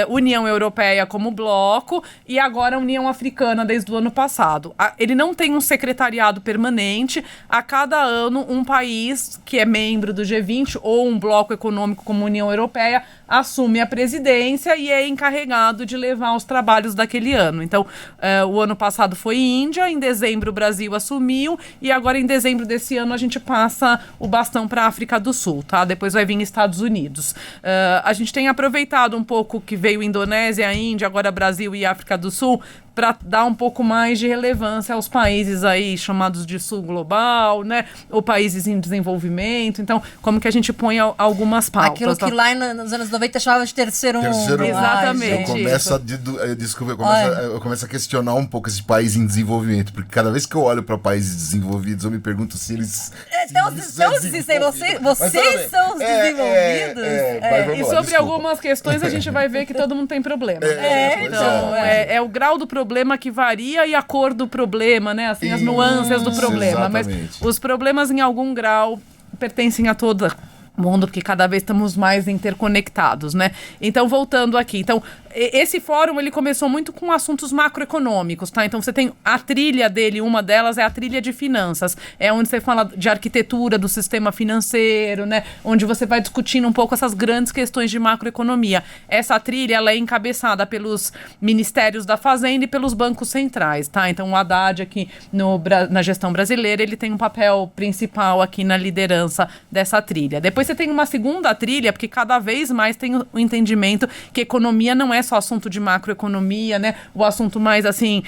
União Europeia como bloco e agora a União Africana desde o ano passado. Ele não tem um secretariado permanente. A cada ano, um país que é membro do G20 ou um bloco econômico como a União Europeia assume a presidência e é encarregado de levar os trabalhos daquele ano. Então, o ano passado foi Índia, em dezembro o Brasil assumiu e agora em dezembro desse ano a gente passa o bastão para a África do Sul, tá? Depois vai vir Estados Unidos. A gente tem aproveitado um pouco que veio Indonésia, Índia, agora Brasil e África do Sul para dar um pouco mais de relevância aos países aí chamados de sul global, né? Ou países em desenvolvimento. Então, como que a gente põe algumas pautas. Aquilo que lá nos anos 90 chamava de terceiro mundo. Exatamente. Eu começo a questionar um pouco esse país em desenvolvimento, porque cada vez que eu olho para países desenvolvidos, eu me pergunto se eles... Vocês são os desenvolvidos? E sobre algumas questões a gente vai ver que todo mundo tem problema. Então, é o grau do problema que varia e a cor do problema, né? Assim, as nuances do problema. Exatamente. Mas os problemas, em algum grau, pertencem a todo mundo, porque cada vez estamos mais interconectados, né? Então, voltando aqui. Então, esse fórum, ele começou muito com assuntos macroeconômicos, tá? Então, você tem a trilha dele, uma delas é a trilha de finanças. É onde você fala de arquitetura do sistema financeiro, né? Onde você vai discutindo um pouco essas grandes questões de macroeconomia. Essa trilha, ela é encabeçada pelos ministérios da Fazenda e pelos bancos centrais, tá? Então, o Haddad aqui na gestão brasileira, ele tem um papel principal aqui na liderança dessa trilha. Depois você tem uma segunda trilha, porque cada vez mais tem o entendimento que economia não é só assunto de macroeconomia, né? O assunto mais, assim,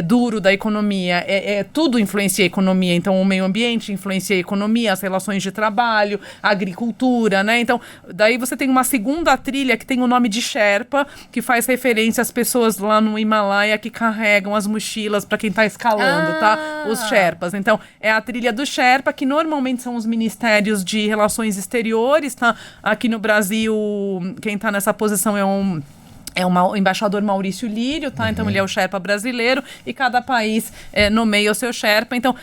duro da economia. Tudo influencia a economia. Então, o meio ambiente influencia a economia, as relações de trabalho, a agricultura, né? Então, daí você tem uma segunda trilha que tem o nome de Sherpa, que faz referência às pessoas lá no Himalaia que carregam as mochilas para quem está escalando, tá? Os Sherpas. Então, é a trilha do Sherpa, que normalmente são os ministérios de relações exteriores, tá? Aqui no Brasil, quem está nessa posição é o embaixador Maurício Lírio, tá? Então, ele é o Sherpa brasileiro e cada país nomeia o seu Sherpa. Então,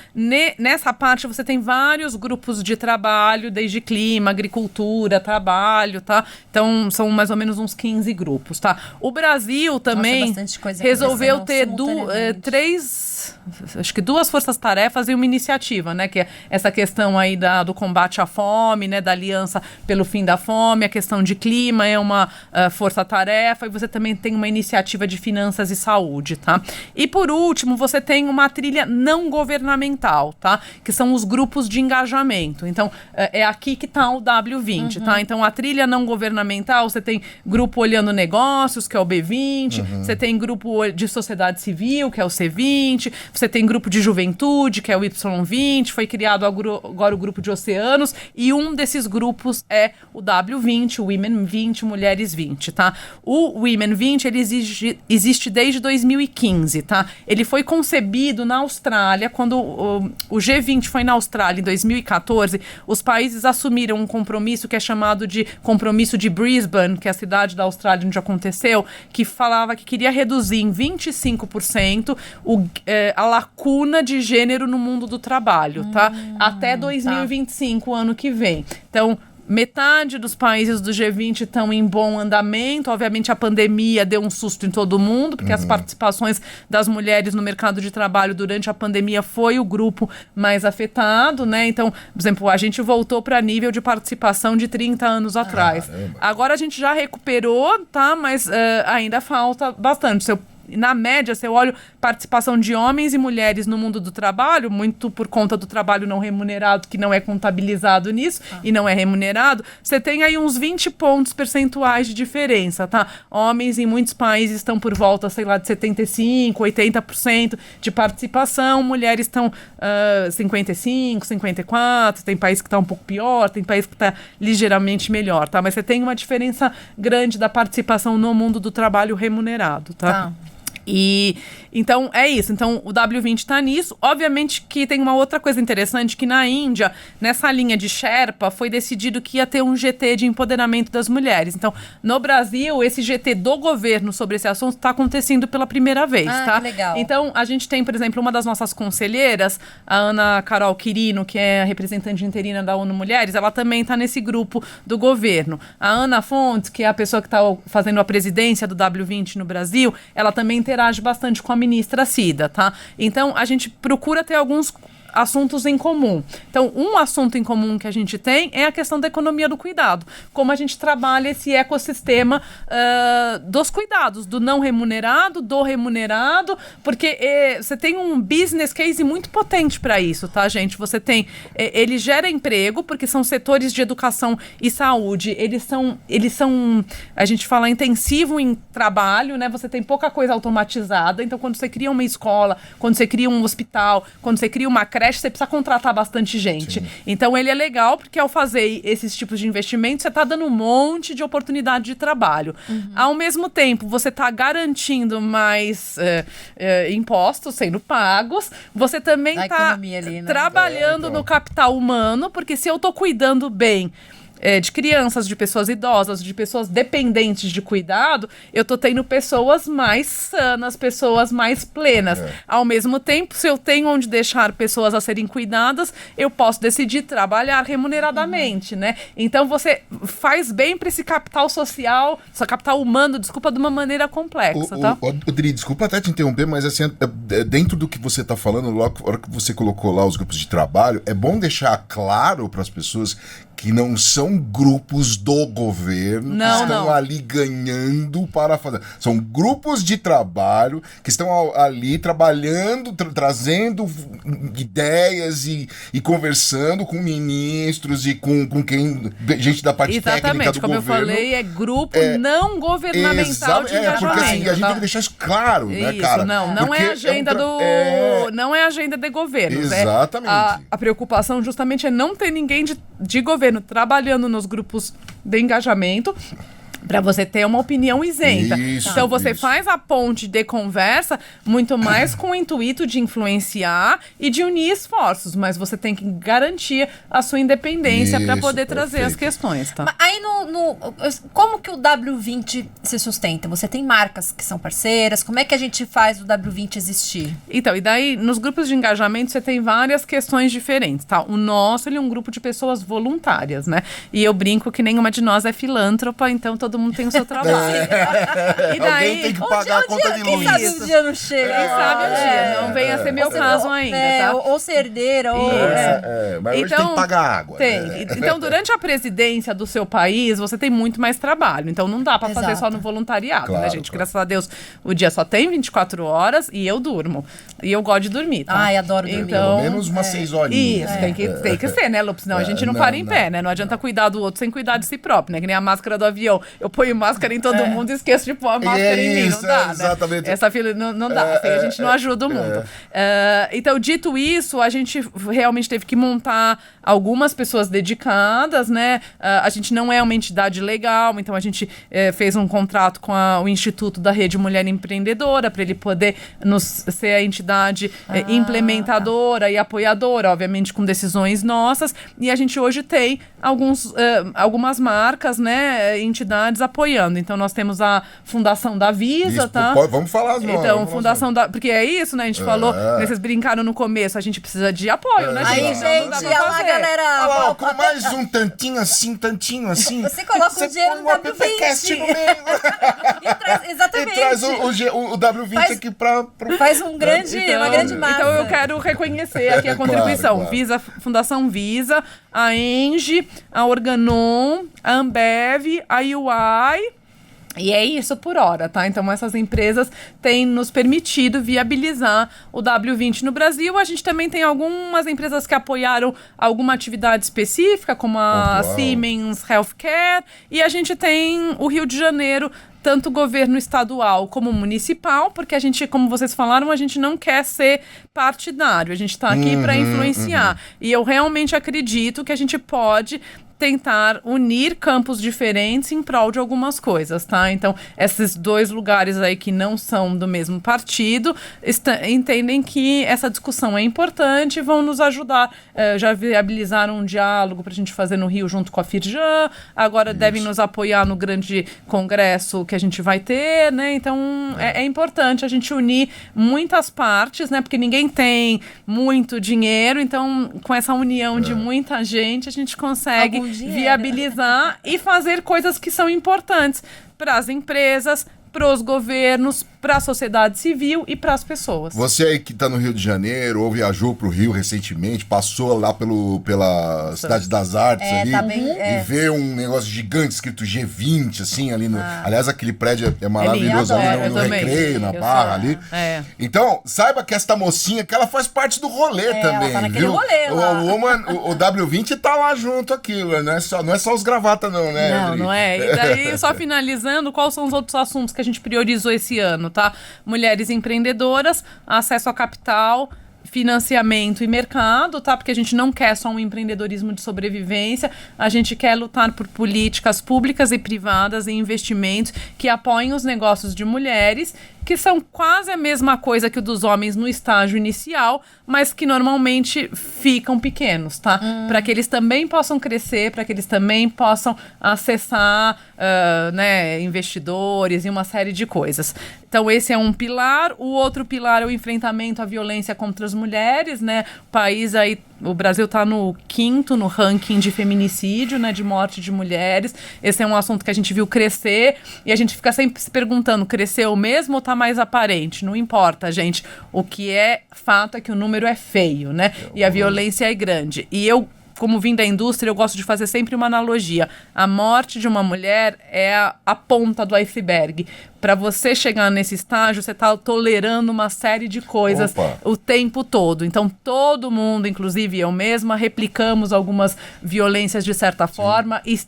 nessa parte, você tem vários grupos de trabalho, desde clima, agricultura, trabalho, tá? Então, são mais ou menos uns 15 grupos, tá? O Brasil também resolveu ter três acho que 2 forças-tarefas e uma iniciativa, né? Que é essa questão aí do combate à fome, né? Da aliança pelo fim da fome, a questão de clima é uma força-tarefa, e você também tem uma iniciativa de finanças e saúde, tá? E por último, você tem uma trilha não governamental, tá? Que são os grupos de engajamento. Então, é aqui que tá o W20, tá? Então, a trilha não governamental, você tem grupo olhando negócios, que é o B20, você tem grupo de sociedade civil, que é o C20, você tem grupo de juventude, que é o Y20, foi criado agora o grupo de oceanos, e um desses grupos é o W20, o Women 20, Mulheres 20, tá? O Women 20, ele existe desde 2015, tá? Ele foi concebido na Austrália, quando o G20 foi na Austrália em 2014, os países assumiram um compromisso que é chamado de Compromisso de Brisbane, que é a cidade da Austrália onde aconteceu, que falava que queria reduzir em 25% a lacuna de gênero no mundo do trabalho, tá? Até 2025, ano que vem. Então, metade dos países do G20 estão em bom andamento. Obviamente, a pandemia deu um susto em todo mundo, porque as participações das mulheres no mercado de trabalho durante a pandemia foi o grupo mais afetado, né? Então, por exemplo, a gente voltou para nível de participação de 30 anos atrás. Agora a gente já recuperou, tá? Mas ainda falta bastante. Na média, se eu olho participação de homens e mulheres no mundo do trabalho, muito por conta do trabalho não remunerado, que não é contabilizado nisso e não é remunerado, você tem aí uns 20 pontos percentuais de diferença, tá? Homens em muitos países estão por volta, sei lá, de 75%, 80% de participação, mulheres estão 55%, 54%, tem país que está um pouco pior, tem país que está ligeiramente melhor, tá? Mas você tem uma diferença grande da participação no mundo do trabalho remunerado, tá? E então é isso. Então o W20 está nisso. Obviamente que tem uma outra coisa interessante, que na Índia, nessa linha de Sherpa, foi decidido que ia ter um GT de empoderamento das mulheres. Então, no Brasil, esse GT do governo sobre esse assunto está acontecendo pela primeira vez, tá? Que legal. Então, a gente tem, por exemplo, uma das nossas conselheiras, a Ana Carol Quirino, que é a representante interina da ONU Mulheres, ela também está nesse grupo do governo. A Ana Fontes, que é a pessoa que está fazendo a presidência do W20 no Brasil, ela também interage bastante com a ministra Cida, tá? Então, a gente procura ter alguns assuntos em comum. Então, um assunto em comum que a gente tem é a questão da economia do cuidado. Como a gente trabalha esse ecossistema dos cuidados, do não remunerado, do remunerado, porque você tem um business case muito potente para isso, tá, gente? Você tem... ele gera emprego, porque são setores de educação e saúde. Eles são a gente fala, intensivo em trabalho, né? Você tem pouca coisa automatizada. Então, quando você cria uma escola, quando você cria um hospital, quando você cria uma creche, você precisa contratar bastante gente. Sim. Então, ele é legal porque ao fazer esses tipos de investimentos, você está dando um monte de oportunidade de trabalho. Ao mesmo tempo, você está garantindo mais impostos sendo pagos. Você também está trabalhando no capital humano, porque se eu estou cuidando bem de crianças, de pessoas idosas, de pessoas dependentes de cuidado, eu tô tendo pessoas mais sanas, pessoas mais plenas. Ao mesmo tempo, se eu tenho onde deixar pessoas a serem cuidadas, eu posso decidir trabalhar remuneradamente, né? Então, você faz bem para esse capital social, esse capital humano, desculpa, de uma maneira complexa, tá? Dri, desculpa até te interromper, mas assim, dentro do que você tá falando, logo na hora que você colocou lá os grupos de trabalho, é bom deixar claro para as pessoas que não são grupos do governo que estão ali ganhando para fazer. São grupos de trabalho que estão ali trabalhando, trazendo ideias e conversando com ministros e com quem, gente da parte técnica do como governo. Eu falei, é grupo não governamental de engajamento. Porque assim, a gente tem que deixar isso claro, né, cara? Não é agenda não é agenda de governo. Exatamente. A preocupação justamente é não ter ninguém de governo trabalhando nos grupos de engajamento para você ter uma opinião isenta. Então você faz a ponte de conversa muito mais com o intuito de influenciar e de unir esforços, mas você tem que garantir a sua independência para poder trazer as questões, tá? Mas aí como que o W20 se sustenta? Você tem marcas que são parceiras, como é que a gente faz o W20 existir? Então, e daí nos grupos de engajamento você tem várias questões diferentes, tá? O nosso, ele é um grupo de pessoas voluntárias, né? E eu brinco que nenhuma de nós é filântropa, então todo todo mundo tem o seu trabalho. E daí, alguém tem que pagar a conta de Quem luz. sabe o dia não chega. quem sabe o dia, não venha ser meu caso ainda, tá? Ou ser herdeira, ou... Mas hoje tem que pagar água. Tem. né? Então, durante a presidência do seu país, você tem muito mais trabalho. Então, não dá pra fazer Exato. só no voluntariado, Claro, né, gente? claro. Graças a Deus, o dia só tem 24 horas e eu durmo. E eu gosto de dormir, tá? Ai, adoro dormir. Então, Pelo menos umas 6 horinhas. isso, tem que ser, né, Lupe? Senão a gente não para em pé, né? Não adianta cuidar do outro sem cuidar de si próprio, né? Que nem a máscara do avião. Eu ponho máscara em todo mundo e esqueço de pôr a máscara em mim. isso, Não dá, né? exatamente. Essa fila não dá. Assim, a gente não ajuda o mundo. Então, dito isso, a gente realmente teve que montar algumas pessoas dedicadas, né? A gente não é uma entidade legal, então a gente fez um contrato com o Instituto da Rede Mulher Empreendedora para ele poder ser a entidade implementadora e apoiadora, obviamente com decisões nossas. E a gente hoje tem algumas marcas, né? Entidades apoiando. Então nós temos a Fundação da Visa, Isso, tá? Vamos falar as nomes. Então, Fundação da... Porque é isso, né? A gente falou, né, vocês brincaram no começo, a gente precisa de apoio, né, Aí, gente? Senão não dá gente, pra olha lá, fazer. galera. Olha lá, com mais um tantinho assim. Você coloca o dinheiro põe no o AppCast W20. no meio. Exatamente. E traz o W20 Faz- aqui pra... Faz uma grande massa. Então eu quero reconhecer aqui a contribuição. Claro. Visa, Fundação Visa, a Engie, a Organon, a Ambev, a UI. E é isso por hora, tá? Então essas empresas têm nos permitido viabilizar o W20 no Brasil. A gente também tem algumas empresas que apoiaram alguma atividade específica, como a Pontual. Siemens Healthcare. E a gente tem o Rio de Janeiro, tanto governo estadual como municipal, porque a gente, como vocês falaram, a gente não quer ser partidário. A gente está aqui para influenciar. E eu realmente acredito que a gente pode tentar unir campos diferentes em prol de algumas coisas, tá? Então, esses dois lugares aí que não são do mesmo partido entendem que essa discussão é importante e vão nos ajudar. Já viabilizaram um diálogo pra gente fazer no Rio junto com a Firjan, agora devem nos apoiar no grande congresso que a gente vai ter, né? Então, é importante a gente unir muitas partes, né? Porque ninguém tem muito dinheiro, então, com essa união de muita gente, a gente consegue viabilizar e fazer coisas que são importantes para as empresas, para os governos, para a sociedade civil e para as pessoas. Você aí que tá no Rio de Janeiro ou viajou pro Rio recentemente, passou lá pela Cidade das Artes ali tá bem, e vê um negócio gigante escrito G20, assim, ali no... Aliás, aquele prédio é maravilhoso lindo, ali no também. Recreio, na Eu Barra sou- ali. é. Então, saiba que esta mocinha, que ela faz parte do rolê também, ela tá naquele viu? rolê lá. O W20 tá lá junto aquilo, não é só os gravatas não, né? Não, Adri? não é. E daí, só finalizando, quais são os outros assuntos que a gente priorizou esse ano, tá? Mulheres empreendedoras, acesso a capital, financiamento e mercado, tá? Porque a gente não quer só um empreendedorismo de sobrevivência, a gente quer lutar por políticas públicas e privadas e investimentos que apoiem os negócios de mulheres, que são quase a mesma coisa que o dos homens no estágio inicial, mas que normalmente ficam pequenos, tá? Para que eles também possam crescer, para que eles também possam acessar né, investidores e uma série de coisas. Então esse é um pilar. O outro pilar é o enfrentamento à violência contra as mulheres, né? O país aí, o Brasil está no 5º no ranking de feminicídio, né, de morte de mulheres. Esse é um assunto que a gente viu crescer e a gente fica sempre se perguntando, cresceu mesmo ou está mais aparente? Não importa, gente. O que é fato é que o número é feio, né? E a violência é grande. E eu, como vim da indústria, eu gosto de fazer sempre uma analogia. A morte de uma mulher é a ponta do iceberg. Para você chegar nesse estágio, você está tolerando uma série de coisas o tempo todo. Então, todo mundo, inclusive eu mesma, replicamos algumas violências de certa forma e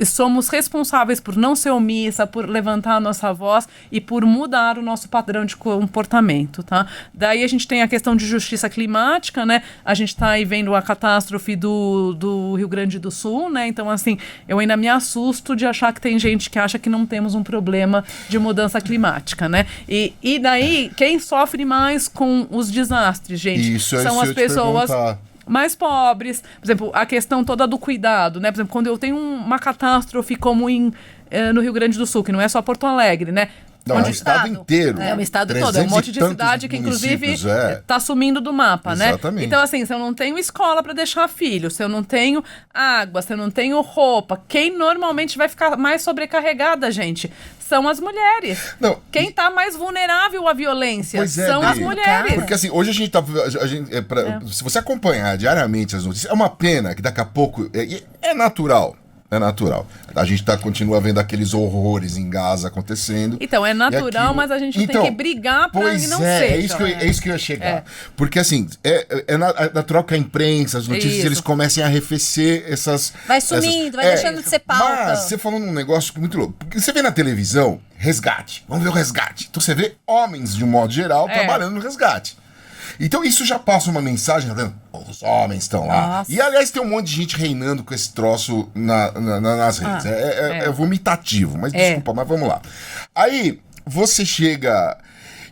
somos responsáveis por não ser omissa, por levantar a nossa voz e por mudar o nosso padrão de comportamento, tá? Daí a gente tem a questão de justiça climática, né? A gente está aí vendo a catástrofe do Rio Grande do Sul, né? Então, assim, eu ainda me assusto de achar que tem gente que acha que não temos um problema de mudança climática, né? E daí, quem sofre mais com os desastres, gente, são as pessoas mais pobres. Por exemplo, a questão toda do cuidado, né? Por exemplo, quando eu tenho uma catástrofe como no Rio Grande do Sul, que não é só Porto Alegre, né? Não, é um estado inteiro. É um estado todo, é um monte de cidade que, inclusive, tá sumindo do mapa, né? Exatamente. Então, assim, se eu não tenho escola para deixar filho, se eu não tenho água, se eu não tenho roupa, quem normalmente vai ficar mais sobrecarregada, gente, são as mulheres. Não, quem tá mais vulnerável à violência são Dri, as mulheres. Porque, assim, hoje a gente tá... Se você acompanhar diariamente as notícias, é uma pena que daqui a pouco... É natural. É natural. A gente continua vendo aqueles horrores em Gaza acontecendo. Então, é natural, mas a gente tem que brigar para que não seja. É isso que eu ia chegar. Porque, assim, é natural que a imprensa, as notícias, eles comecem a arrefecer essas... Vai sumindo, vai deixando de ser pauta. Mas você falou num negócio muito louco. Porque você vê na televisão, resgate. Vamos ver o resgate. Então você vê homens, de um modo geral, trabalhando no resgate. Então isso já passa uma mensagem, tá vendo? Os homens estão lá. Nossa. E, aliás, tem um monte de gente reinando com esse troço nas redes. É vomitativo, mas desculpa, mas vamos lá. Aí, você chega...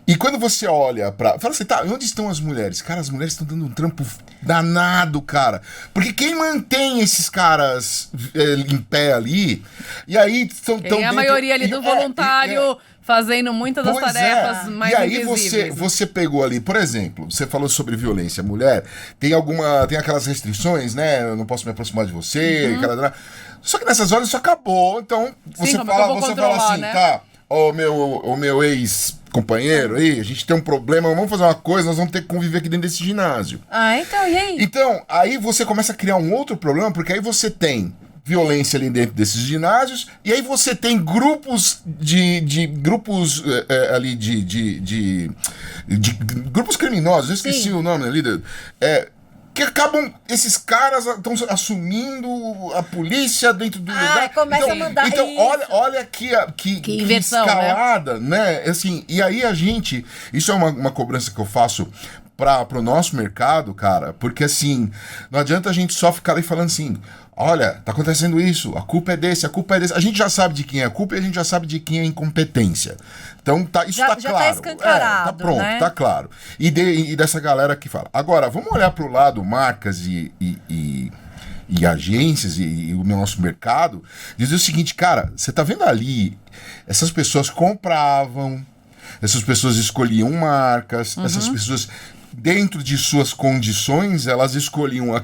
E quando você olha pra... Fala assim, tá, onde estão as mulheres? Cara, as mulheres estão dando um trampo danado, cara. Porque quem mantém esses caras em pé ali... E aí estão tão a maioria ali do voluntário... Fazendo muitas das tarefas mais invisíveis. E aí você pegou ali, por exemplo, você falou sobre violência à mulher, tem aquelas restrições, né? Eu não posso me aproximar de você, só que nessas horas isso acabou, então você fala assim, né? Tá, o meu ex-companheiro aí, a gente tem um problema, vamos fazer uma coisa, nós vamos ter que conviver aqui dentro desse ginásio. Então, e aí? Então, aí você começa a criar um outro problema, porque aí você tem violência ali dentro desses ginásios, e aí você tem grupos grupos ali de grupos criminosos, eu esqueci o nome ali, que acabam, esses caras estão assumindo a polícia dentro do lugar. Começa a mandar então isso. olha que inversão, escalada, né? Assim, e aí isso é uma cobrança que eu faço pro nosso mercado, cara, porque assim, não adianta a gente só ficar ali falando assim, olha, tá acontecendo isso, a culpa é desse, a gente já sabe de quem é a culpa e a gente já sabe de quem é a incompetência. Então isso tá claro. Tá escancarado, tá pronto, né? tá claro. E dessa galera que fala. Agora, vamos olhar pro lado marcas e agências e o nosso mercado, dizer o seguinte, cara, você tá vendo ali, essas pessoas compravam, essas pessoas escolhiam marcas, essas pessoas... Dentro de suas condições, elas escolhiam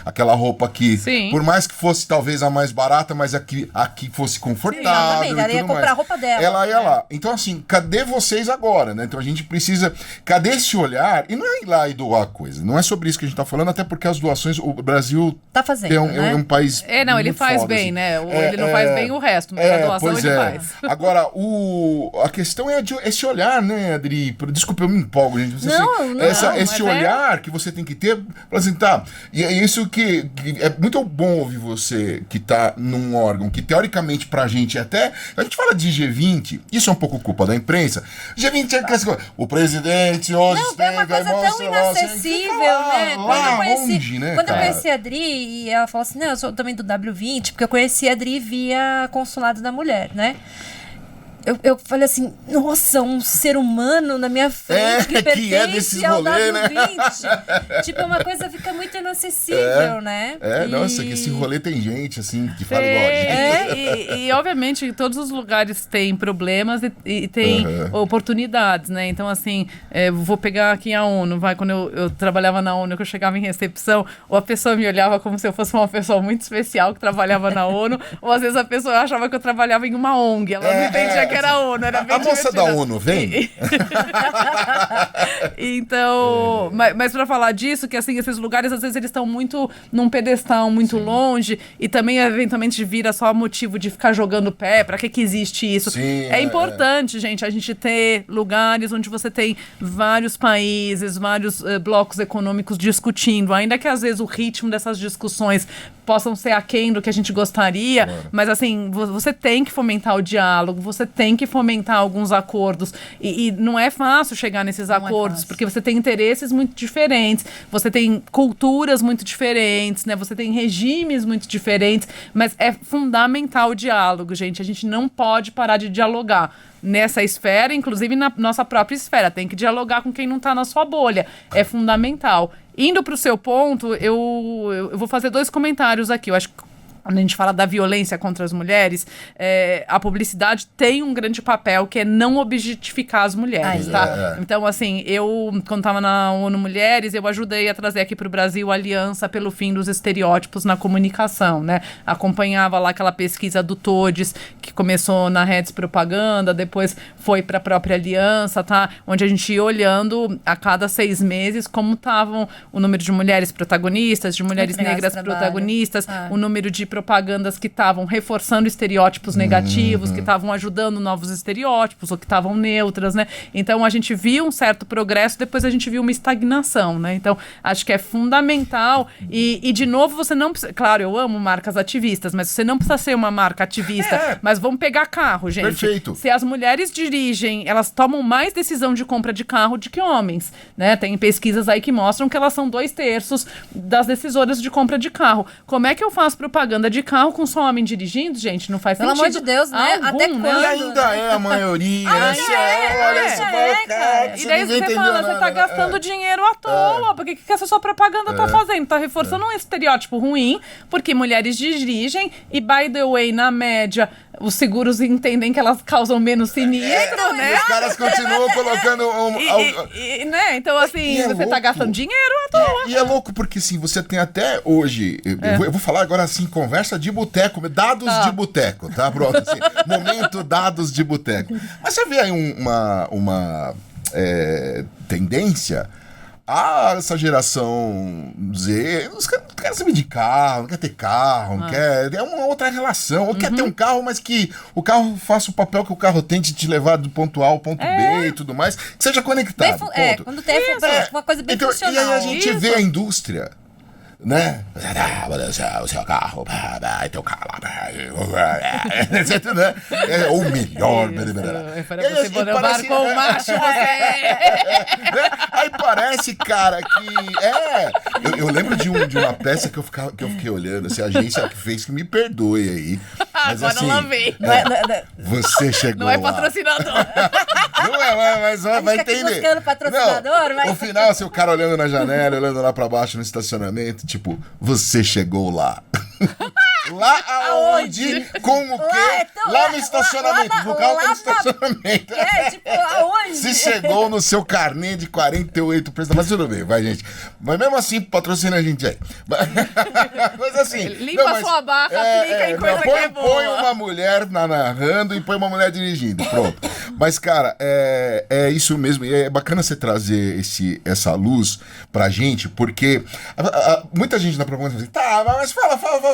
aquela roupa que, por mais que fosse talvez a mais barata, mas aqui fosse confortável. Sim, ela ia comprar a roupa dela. Ela ia lá. Então, assim, cadê vocês agora, né? Então a gente precisa. Cadê esse olhar? E não é ir lá e doar coisa. Não é sobre isso que a gente tá falando, até porque as doações, o Brasil tá fazendo, é um país. Ele faz foda, bem, assim. né? Ele não faz bem o resto, mas a doação ele faz. Agora, a questão é esse olhar, né, Adri? Desculpa, eu me empolgo, gente. Esse olhar que você tem que ter, assim, tá, e é isso que é muito bom ouvir você que tá num órgão que teoricamente pra gente até, a gente fala de G20, isso é um pouco culpa da imprensa, G20 é aquela coisa, o presidente hoje é uma coisa tão inacessível, né? Quando eu conheci a Adri, e ela falou assim, não, eu sou também do W20, porque eu conheci a Adri via Consulado da Mulher, né? Eu falei assim, nossa, um ser humano na minha frente que pertence desses ao rolê, W20. Né? Tipo, uma coisa fica muito inacessível, né? Nossa, que esse rolê tem gente, assim, que fala igual a gente. E obviamente, todos os lugares têm problemas e tem oportunidades, né? Então, assim, vou pegar aqui a ONU, quando eu trabalhava na ONU, que eu chegava em recepção, ou a pessoa me olhava como se eu fosse uma pessoa muito especial que trabalhava na ONU, ou às vezes a pessoa achava que eu trabalhava em uma ONG, ela não entendia que era a ONU, era bem a moça da ONU, vem? Então, mas pra falar disso, que assim, esses lugares às vezes eles estão muito num pedestal muito longe e também eventualmente vira só motivo de ficar jogando pé, pra que existe isso? É importante, gente, a gente ter lugares onde você tem vários países, vários blocos econômicos discutindo, ainda que às vezes o ritmo dessas discussões possam ser aquém do que a gente gostaria, mas assim, você tem que fomentar o diálogo, você tem que fomentar alguns acordos, e não é fácil chegar nesses acordos, porque você tem interesses muito diferentes, você tem culturas muito diferentes, né? Você tem regimes muito diferentes, mas é fundamental o diálogo, gente, a gente não pode parar de dialogar nessa esfera, inclusive na nossa própria esfera, tem que dialogar com quem não está na sua bolha, é fundamental. Indo para o seu ponto, eu vou fazer 2 comentários aqui. Eu acho que quando a gente fala da violência contra as mulheres, a publicidade tem um grande papel, que é não objetificar as mulheres, tá? Então, assim, eu, quando estava na ONU Mulheres, eu ajudei a trazer aqui para o Brasil a Aliança pelo Fim dos Estereótipos na Comunicação, né? Acompanhava lá aquela pesquisa do TODES, que começou na Redes Propaganda, depois foi para a própria Aliança, tá? Onde a gente ia olhando a cada 6 meses como estavam o número de mulheres protagonistas, de mulheres negras protagonistas, o número de propagandas que estavam reforçando estereótipos negativos, que estavam ajudando novos estereótipos, ou que estavam neutras, né? Então, a gente viu um certo progresso, depois a gente viu uma estagnação, né? Então, acho que é fundamental e de novo, você não precisa... Claro, eu amo marcas ativistas, mas você não precisa ser uma marca ativista. Mas vamos pegar carro, gente. Perfeito. Se as mulheres dirigem, elas tomam mais decisão de compra de carro do que homens, né? Tem pesquisas aí que mostram que elas são 2/3 das decisoras de compra de carro. Como é que eu faço propaganda de carro com só homem dirigindo, gente? Não faz sentido. Pelo amor de Deus, né? Algum, Até né? quando? E ainda é a maioria. Olha, E daí você fala, você tá gastando dinheiro à toa. Porque o que essa sua propaganda tá fazendo? Tá reforçando um estereótipo ruim, porque mulheres dirigem e, by the way, na média, os seguros entendem que elas causam menos sinistro, né? Os caras continuam colocando... né? Então, assim, você tá gastando dinheiro à toa. E é louco porque, assim, você tem até hoje... Eu vou falar agora, assim, conversa de boteco, dados de boteco, tá? Pronto, assim, momento dados de boteco. Mas você vê aí uma tendência... essa geração Z, os caras não querem saber de carro, não quer ter carro, não quer... É uma outra relação. Ou quer ter um carro, mas que o carro faça o papel que o carro tem de te levar do ponto A ao ponto B e tudo mais. Que seja conectado, ponto. Quando tem uma coisa bem funcional. E aí a gente vê a indústria, né? O seu carro, teu carro lá, é o melhor. Você embarcou o macho, Aí parece, cara, que eu lembro de uma peça que eu fiquei olhando, assim, a agência que fez, que me perdoe aí. Mas, agora assim, lá vem. Você chegou Não é lá. patrocinador. Não é, mas vai entender. Buscando patrocinador, não, mas... no final, assim, o cara olhando na janela, olhando lá pra baixo no estacionamento, tipo, você chegou lá. Lá aonde? Com o quê? Lá no estacionamento. No carro do estacionamento. Tipo, aonde? Se chegou no seu carnê de 48 preços. Mas tudo bem, vai, gente. Mas mesmo assim, patrocina a gente aí. Mas assim... Limpa sua barra, aplica em coisa que é boa. Põe uma mulher narrando e põe uma mulher dirigindo. Pronto. Mas, cara, é isso mesmo. E é bacana você trazer essa luz pra gente, porque muita gente na propaganda fala assim, tá, mas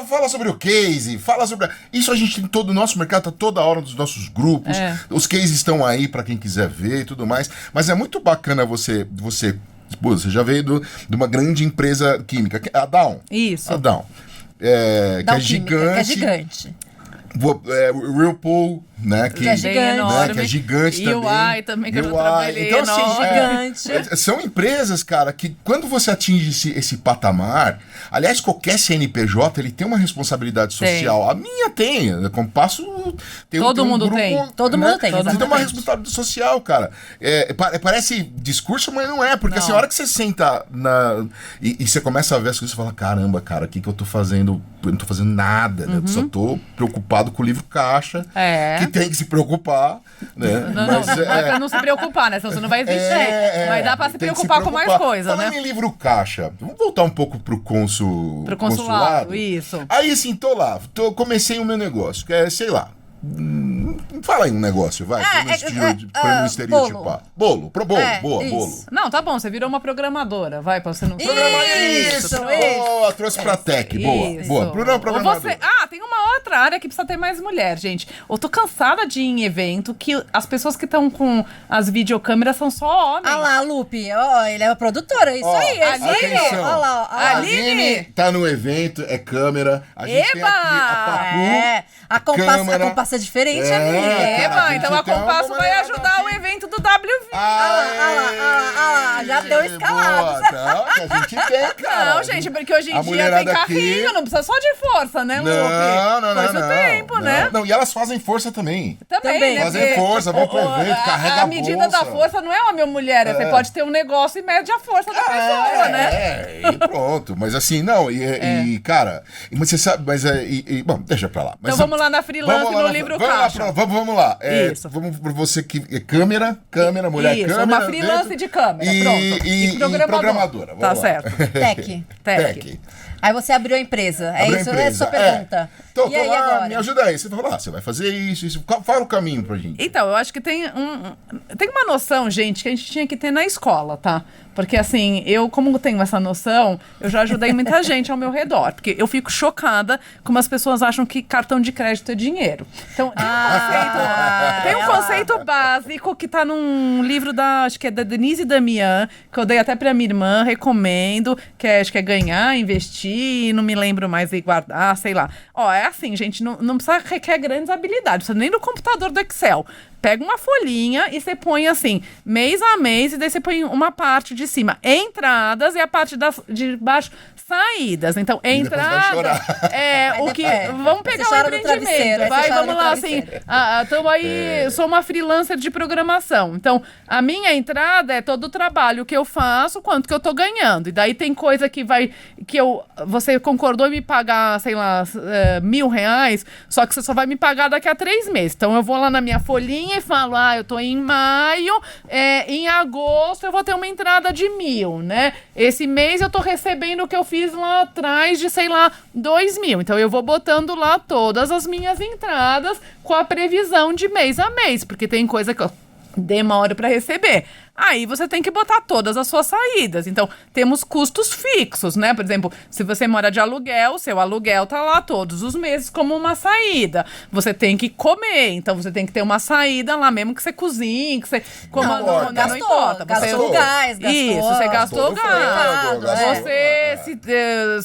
fala sobre o case, fala sobre... Isso a gente tem todo o nosso mercado, tá toda hora nos nossos grupos. Os cases estão aí pra quem quiser ver e tudo mais. Mas é muito bacana você já veio de uma grande empresa química, a Dow. Isso. A Dow. Que é gigante. Que é gigante. Whirlpool, né? Que é gigante. Né, que é gigante também. UI também, que eu trabalhei. Então, assim, gigante. São empresas, cara, que quando você atinge esse patamar... Aliás, qualquer CNPJ, ele tem uma responsabilidade social. A minha tem. Eu compasso... Todo mundo tem. Todo mundo tem, Você tem uma exatamente. responsabilidade social, cara. Parece discurso, mas não é. Porque assim, a hora que você senta e você começa a ver as coisas, você fala, caramba, cara, o que eu tô fazendo? Eu não tô fazendo nada, né? Eu só tô preocupado com o livro caixa, que tem que se preocupar, né? Não dá pra não se preocupar, né? Senão você não vai existir. Mas dá pra se preocupar com mais coisa, Falando né? em livro caixa, vamos voltar um pouco pro consulado. Isso. Aí, assim, tô lá, comecei o meu negócio, que é, sei lá, fala aí um negócio, vai, pra não estereotipar. Bolo, bolo. Não, tá bom, você virou uma programadora, vai, pra você não... Isso. Boa, trouxe pra tech, boa. Programadora. Tem uma outra área que precisa ter mais mulher, gente. Eu tô cansada de ir em evento que as pessoas que estão com as videocâmeras são só homens. Olha lá, Lupe, ele é a produtora, isso aí. Atenção. Olha lá, A Aline tá no evento, é câmera. A gente tem aqui a Papu. A compasso é diferente, amiga. Então a Compasso vai ajudar o evento do WV. Já deu escalado. Não, que a gente tem, cara. Não, gente, porque hoje em A dia tem mulherada carrinho, aqui... não precisa só de força, né, Lupe? Depois do tempo, né? Não, e elas fazem força também. Também, né? Fazem força, vão pro evento, carrega a medida bolsa. da força não é homem ou mulher, você pode ter um negócio e mede a força da pessoa, né? E pronto. Mas assim, não, e cara, mas você sabe, bom, deixa pra lá. Mas, então vamos lá na freelance no livro Caixa. Vamos lá. Isso. Vamos pra você que é câmera, mulher Isso, câmera. uma freelance de câmera, pronto. E programadora. Tá Vamos lá. certo. Tech. Aí você abriu a empresa. Abriu a É empresa. a sua pergunta. Tô E aí lá, agora? me ajuda aí. Você falou, você vai fazer isso. Fala o caminho pra gente. Então, eu acho que tem uma noção, gente, que a gente tinha que ter na escola, tá? Porque, assim, eu, como tenho essa noção, eu já ajudei muita gente ao meu redor. Porque eu fico chocada como as pessoas acham que cartão de crédito é dinheiro. Então, tem um conceito básico que tá num livro acho que é da Denise Damian, que eu dei até pra minha irmã, recomendo, acho que é ganhar, investir, não me lembro mais, e guardar, sei lá. Ó, é assim, gente, não precisa requer grandes habilidades, não precisa nem no computador do Excel. Pega uma folhinha e você põe assim, mês a mês, e daí você põe uma parte de cima, entradas, e a parte de baixo, saídas. Então, entrada o que... Vamos pegar o empreendimento. Vamos lá, assim, estamos aí, sou uma freelancer de programação. Então, a minha entrada é todo o trabalho que eu faço, quanto que eu tô ganhando. E daí tem coisa que você concordou em me pagar, sei lá, R$1.000, só que você só vai me pagar daqui a 3 meses. Então, eu vou lá na minha folhinha e falo, eu tô em maio, em agosto eu vou ter uma entrada de 1.000, né? Esse mês eu tô recebendo o que eu fiz lá atrás de, sei lá, 2.000. Então eu vou botando lá todas as minhas entradas com a previsão de mês a mês, porque tem coisa que eu demoro para receber. Aí você tem que botar todas as suas saídas. Então, temos custos fixos, né? Por exemplo, se você mora de aluguel, seu aluguel tá lá todos os meses como uma saída. Você tem que comer, então você tem que ter uma saída lá, mesmo que você cozinhe, que você coma, não importa. Gastou gás, gastou... Isso, você gastou gás.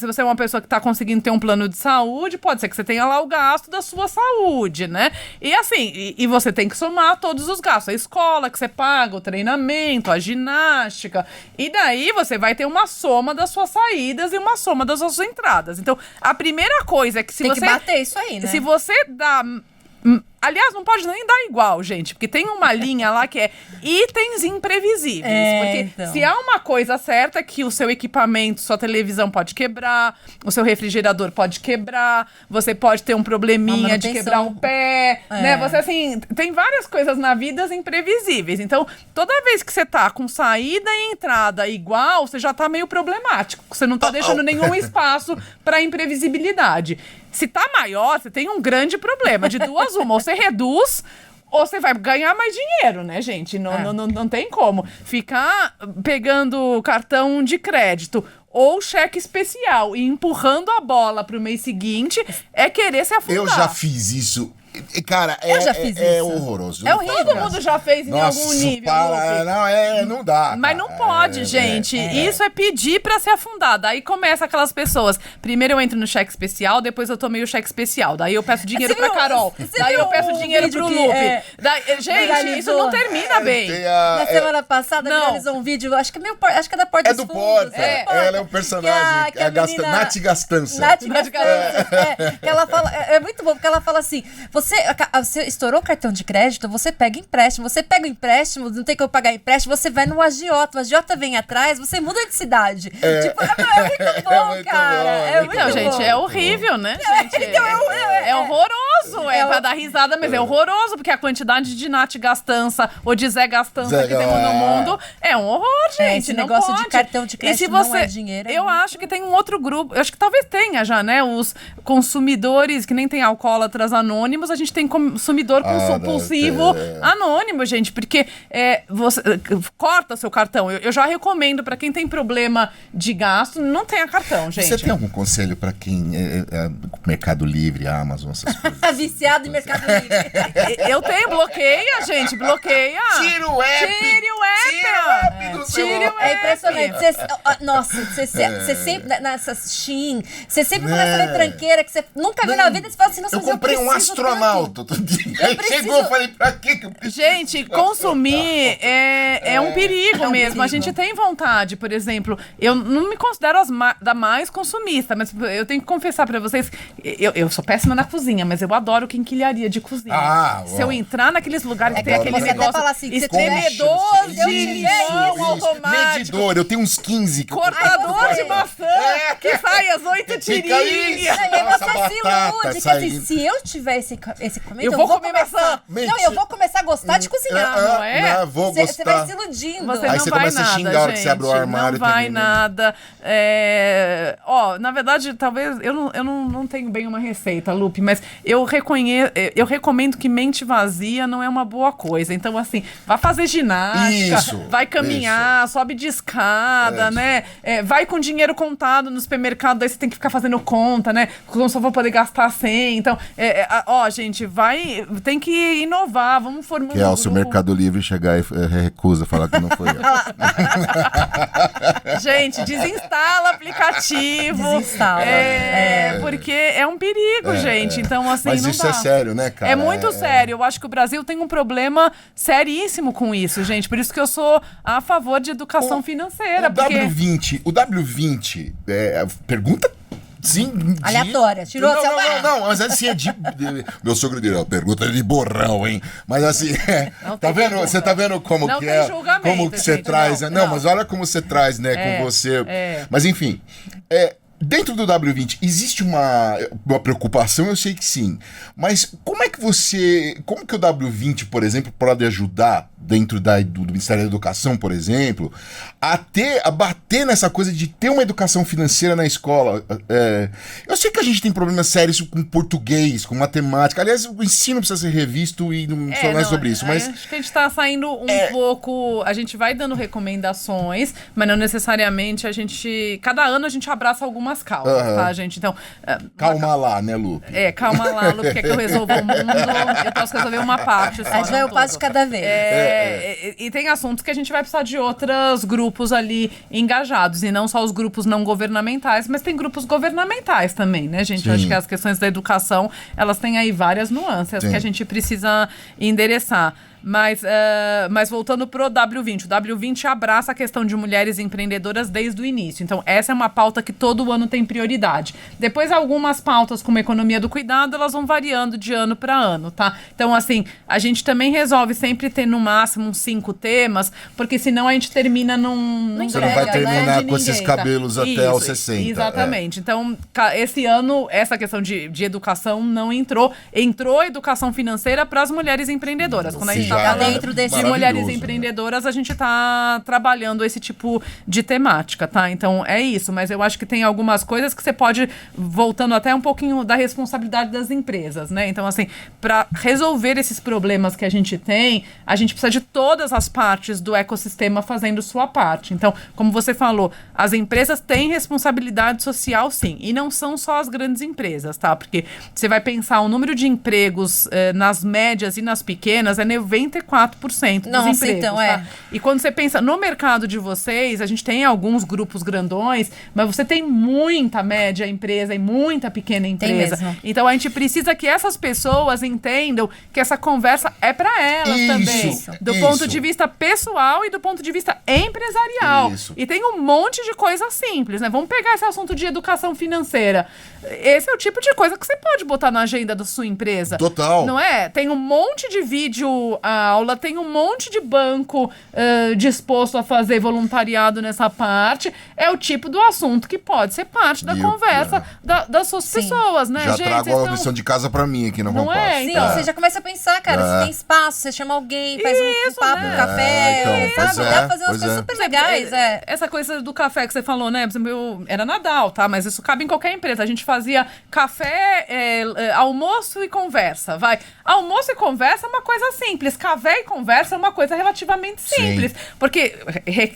Se você é uma pessoa que tá conseguindo ter um plano de saúde, pode ser que você tenha lá o gasto da sua saúde, né? E assim, e você tem que somar todos os gastos. A escola que você paga, o treinamento, a ginástica, e daí você vai ter uma soma das suas saídas e uma soma das suas entradas. Então, a primeira coisa é que tem que bater isso aí, né? Se você dá... Aliás, não pode nem dar igual, gente, porque tem uma linha lá que é itens imprevisíveis. Porque se há uma coisa certa é que o seu equipamento, sua televisão pode quebrar, o seu refrigerador pode quebrar, você pode ter um probleminha de quebrar um pé, né? Você, assim, tem várias coisas na vida imprevisíveis. Então, toda vez que você tá com saída e entrada igual, você já tá meio problemático. Você não tá deixando nenhum espaço pra imprevisibilidade. Se tá maior, você tem um grande problema. De duas uma, ou você reduz, ou você vai ganhar mais dinheiro, né, gente? Não tem como. Ficar pegando cartão de crédito ou cheque especial e empurrando a bola pro mês seguinte é querer se afundar. Eu já fiz isso. Cara, eu já fiz é isso. horroroso. É horrível. Todo mundo já fez em algum nível. Não dá. Mas não pode, gente. Isso é pedir pra ser afundado. Aí começa aquelas pessoas. Primeiro eu entro no cheque especial, depois eu tomei o cheque especial. Daí eu peço dinheiro pra Carol. Daí eu peço dinheiro pro Lupe. Gente, isso não termina bem. Na semana passada viralizou um vídeo, acho que é da Porta dos Fundos. Ela é um personagem. Nath Gastança. Nath Gastança. Ela fala, é muito bom, porque ela fala assim, você estourou o cartão de crédito, você pega empréstimo. Você pega o empréstimo, não tem como pagar empréstimo, você vai no agiota. O agiota vem atrás, você muda de cidade. Tipo, é muito bom, cara. É muito bom. Gente, é horrível, né, gente? É horroroso. É pra dar risada, mas é horroroso, porque a quantidade de Nath Gastança ou de Zé Gastança que temos no mundo é um horror, gente. Esse negócio de cartão de crédito não é dinheiro. Eu acho que tem um outro grupo, eu acho que talvez tenha já, né? Os consumidores, que nem tem alcoólatras anônimos, a gente tem consumidor compulsivo anônimo, gente, porque você corta seu cartão. Eu já recomendo pra quem tem problema de gasto, não tenha cartão, gente. Você tem algum conselho pra quem Mercado Livre, Amazon, essas coisas? viciado em Mercado Livre. Eu tenho, bloqueia, gente, bloqueia. Tira o app! Tire o app! Tira o app do Tire celular! o É impressionante. Nossa, você sempre, nessas Shein, você sempre começa a ver tranqueira que você nunca viu na vida, você fala assim, nossa, Eu comprei um astronauta outro dia. Aí chegou, eu falei, pra quê que eu preciso? Gente, consumir é um perigo mesmo. A gente tem vontade, por exemplo, eu não me considero da mais consumista, mas eu tenho que confessar pra vocês, eu sou péssima na cozinha, mas eu adoro quinquilharia de cozinha. Se eu entrar naqueles lugares que tem aquele você até negócio fala assim, espremedor de limão Isso. automático, Medidor, eu tenho uns 15 que eu cortador de maçã, que sai as 8 tirinhas. Aí Nossa, você se batata ilude, que saindo. assim, se eu tiver esse comento, Eu vou comer começar. maçã. Não, eu vou começar a gostar de cozinhar, não é? Não, vou Você gostar. vai se iludindo. Você Aí não você vai começa a nada, xingar a hora que gente. você abre o armário Não vai também, né? nada. Na verdade, talvez eu não tenho bem uma receita, Lupe, mas eu recomendo que mente vazia não é uma boa coisa. Então, assim, vai fazer ginástica, Isso, vai caminhar, sobe de escada, né? Vai com dinheiro contado no supermercado, aí você tem que ficar fazendo conta, né? Eu só vou poder gastar 100. Então, gente, tem que inovar, vamos formando Que é o seu Mercado Livre chegar e recusa falar que não foi eu. Gente, desinstala o aplicativo. Desinstala. Porque é um perigo, gente. Então, assim, Mas não isso dá. é sério, né, cara? É muito sério. Eu acho que o Brasil tem um problema seríssimo com isso, gente. Por isso que eu sou a favor de educação financeira. O W20, pergunta... Sim, aleatória, tirou a celular. Não, mas assim é meu sogro diria, pergunta de borrão, hein? Mas assim, tá vendo? Você tá vendo como não que tem julgamento, como que você gente, traz, não, né? não. Mas olha como você traz, né, com você. Mas enfim, dentro do W20 existe uma preocupação, eu sei que sim. Mas como que o W20, por exemplo, pode ajudar dentro do Ministério da Educação, por exemplo, a bater nessa coisa de ter uma educação financeira na escola? Eu sei que a gente tem problemas sérios com português, com matemática. Aliás, o ensino precisa ser revisto e não sou mais sobre isso. Mas acho que a gente tá saindo pouco... A gente vai dando recomendações, mas não necessariamente cada ano a gente abraça algumas causas, tá, gente? Então... calma lá, né, Lupe? Calma lá, Lupe, quer que eu resolva o mundo? Eu posso resolver uma parte só. A gente vai um passo de cada vez. E tem assuntos que a gente vai precisar de outros grupos ali engajados, e não só os grupos não governamentais, mas tem grupos governamentais também, né, gente? Eu acho que as questões da educação, elas têm aí várias nuances que a gente precisa endereçar. Mas voltando pro W20, o W20 abraça a questão de mulheres empreendedoras desde o início. Então, essa é uma pauta que todo ano tem prioridade. Depois, algumas pautas, como a economia do cuidado, elas vão variando de ano para ano, tá? Então, assim, a gente também resolve sempre ter no máximo uns 5 temas, porque senão a gente termina Você não vai terminar com esses cabelos até aos 60. Exatamente. Então, esse ano, essa questão de educação não entrou. Entrou a educação financeira para as mulheres empreendedoras. Quando a gente Tá dentro desse mulheres empreendedoras, a gente está trabalhando esse tipo de temática, tá? Então, é isso. Mas eu acho que tem algumas coisas que você pode, voltando até um pouquinho da responsabilidade das empresas, né? Então, assim, para resolver esses problemas que a gente tem, a gente precisa de todas as partes do ecossistema fazendo sua parte. Então, como você falou, as empresas têm responsabilidade social, sim. E não são só as grandes empresas, tá? Porque você vai pensar, o número de empregos nas médias e nas pequenas é 94% dos empregos, então, tá? E quando você pensa no mercado de vocês, a gente tem alguns grupos grandões, mas você tem muita média empresa e muita pequena empresa. Tem mesmo. Então a gente precisa que essas pessoas entendam que essa conversa é para elas também. Do ponto de vista pessoal e do ponto de vista empresarial. E tem um monte de coisa simples, né? Vamos pegar esse assunto de educação financeira. Esse é o tipo de coisa que você pode botar na agenda da sua empresa. Total. Não é? Tem um monte de vídeo aula, tem um monte de banco disposto a fazer voluntariado nessa parte. É o tipo do assunto que pode ser parte da conversa das suas pessoas, né, já gente? trago a lição de casa pra mim aqui no Compasso. Sim, você já começa a pensar, cara, se tem espaço, você chama alguém, faz um papo, um café, sabe? Dá pra fazer umas coisas super legais. Essa coisa do café que você falou, né? Por exemplo, era Nadal, tá? Mas isso cabe em qualquer empresa. A gente fazia café, almoço e conversa, vai. Almoço e conversa é uma coisa simples. Mas café e conversa é uma coisa relativamente simples. Porque,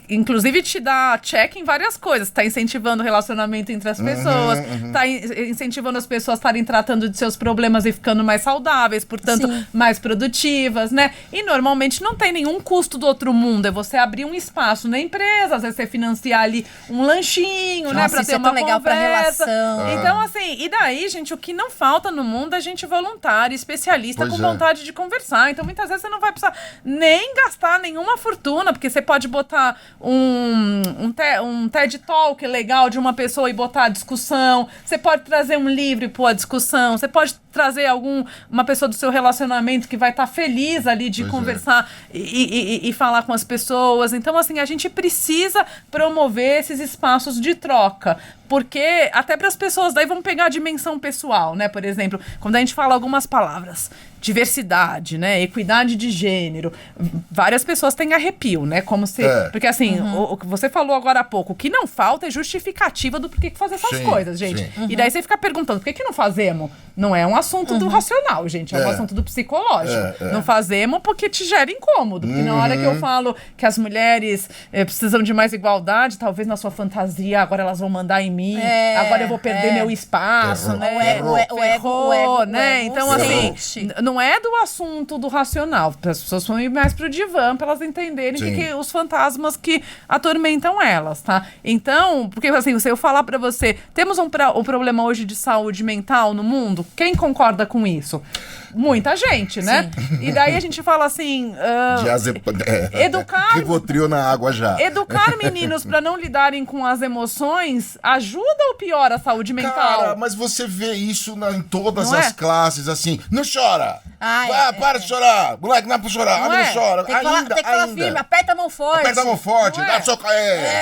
inclusive, te dá check em várias coisas. Tá incentivando o relacionamento entre as pessoas, tá incentivando as pessoas a estarem tratando de seus problemas e ficando mais saudáveis, portanto, mais produtivas, né? E normalmente não tem nenhum custo do outro mundo. É você abrir um espaço na empresa, às vezes você financiar ali um lanchinho, né? Pra ter uma legal pra conversa. relação. Então, assim, e daí, gente, o que não falta no mundo é gente voluntária, especialista Pois com é. vontade de conversar. Então, muitas vezes você não vai precisar nem gastar nenhuma fortuna, porque você pode botar um TED Talk legal de uma pessoa e botar a discussão. Você pode trazer um livro e pôr a discussão. Você pode trazer uma pessoa do seu relacionamento que vai estar feliz ali de conversar e falar com as pessoas. Então, assim, a gente precisa promover esses espaços de troca. Porque, até para as pessoas, daí vamos pegar a dimensão pessoal, né? Por exemplo, quando a gente fala algumas palavras, diversidade, né? Equidade de gênero, várias pessoas têm arrepio, né? Como se... Porque, assim, o que você falou agora há pouco, o que não falta é justificativa do porquê que fazer essas coisas, gente. E daí você fica perguntando, por que não fazemos? Não é um assunto do racional, gente, é um assunto do psicológico. Não fazemos porque te gera incômodo. Porque na hora que eu falo que as mulheres precisam de mais igualdade, talvez na sua fantasia, agora elas vão mandar em mim, agora eu vou perder meu espaço, né? O ego, né? Então, assim, sim. não é do assunto do racional. As pessoas vão ir mais pro divã pra elas entenderem que os fantasmas que atormentam elas, tá? Então, porque assim, se eu falar pra você, temos um problema hoje de saúde mental no mundo, quem concorda com isso? Muita gente, né? E daí a gente fala assim... educar... Rivotril na água já. Educar meninos pra não lidarem com as emoções ajuda ou piora a saúde mental? Cara, mas você vê isso em todas Não as é? classes, assim. Não chora! Ah, Para de chorar! Moleque, não é pra chorar! Não Não é? chora! Tem que falar firme, aperta a mão forte. Aperta a mão forte, Não dá é? pra socar.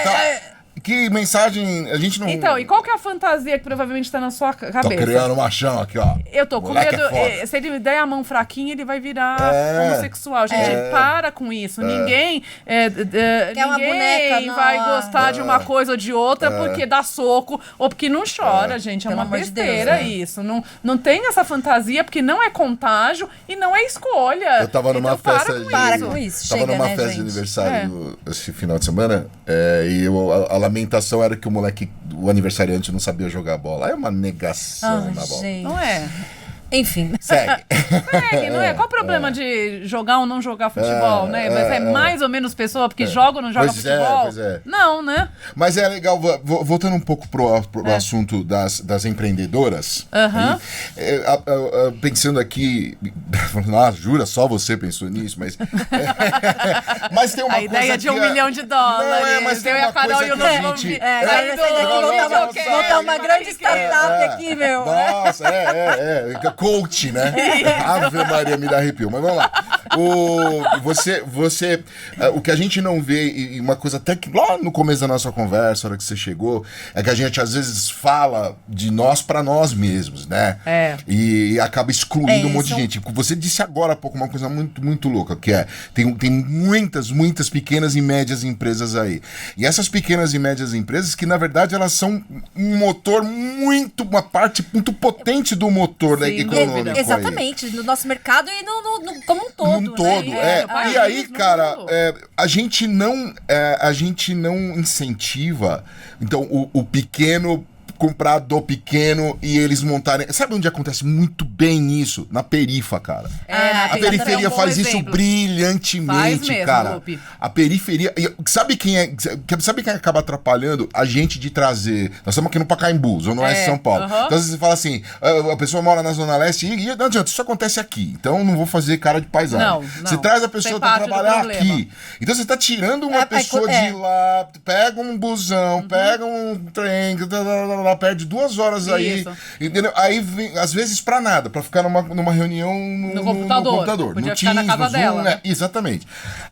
Tá. Que mensagem a gente não... Então, e qual que é a fantasia que provavelmente tá na sua cabeça? Tô criando um machão aqui, ó. Eu tô com Moleque medo. é foda. Se ele me der a mão fraquinha, ele vai virar homossexual. Gente, para com isso. Ninguém. uma boneca, ninguém vai não. gostar de uma coisa ou de outra porque dá soco ou porque não chora, gente. É Pelo uma amor de besteira Deus, isso. Não tem essa fantasia, porque não é contágio e não é escolha. Eu tava numa Então, festa Para com isso, Tava chega, numa né, festa de gente? aniversário esse final de semana e a lamentação era que o moleque, o aniversariante, não sabia jogar bola. É uma negação na bola. Gente. Não é? Enfim. Segue. Não é? Qual o problema de jogar ou não jogar futebol, né? Mas é mais ou menos pessoa porque joga ou não joga futebol? Pois é. Não, né? Mas é legal, voltando um pouco pro assunto das empreendedoras, pensando aqui, jura, só você pensou nisso, mas mas tem uma A coisa ideia de que $1 milhão. Não é, mas tem Eu e a uma Carol coisa e o que a Novo gente... Vai sair daqui montar uma grande startup aqui, meu. Nossa, coach, né? Ave Maria, me dá arrepio. Mas vamos lá. O que a gente não vê, e uma coisa até que lá no começo da nossa conversa, a hora que você chegou, é que a gente às vezes fala de nós pra nós mesmos, né? E acaba excluindo um monte de gente. Você disse agora há pouco uma coisa muito, muito louca, que tem muitas pequenas e médias empresas aí. E essas pequenas e médias empresas que, na verdade, elas são um motor uma parte muito potente do motor da econômico aí. Exatamente, no nosso mercado e como um todo. Num todo, no país, E aí, no cara, mundo. a gente não incentiva, então, o pequeno comprar do pequeno e eles montarem... Sabe onde acontece muito bem isso? Na perifa, cara. A periferia faz isso brilhantemente, Faz mesmo, cara. Lupe. A periferia... Sabe quem acaba atrapalhando? A gente de trazer... Nós estamos aqui no Pacaembu, Zona Oeste de São Paulo. Então, às vezes você fala assim, a pessoa mora na Zona Leste e não adianta, isso acontece aqui. Então, não vou fazer cara de paisagem. Não. Você traz a pessoa para trabalhar aqui. Então, você está tirando uma pessoa de lá, pega um busão, pega um trem, perde 2 horas aí, entendeu? Aí vem, às vezes pra nada, pra ficar numa reunião no computador, Podia no ficar Teams, na casa no Zoom, dela. né? Exatamente.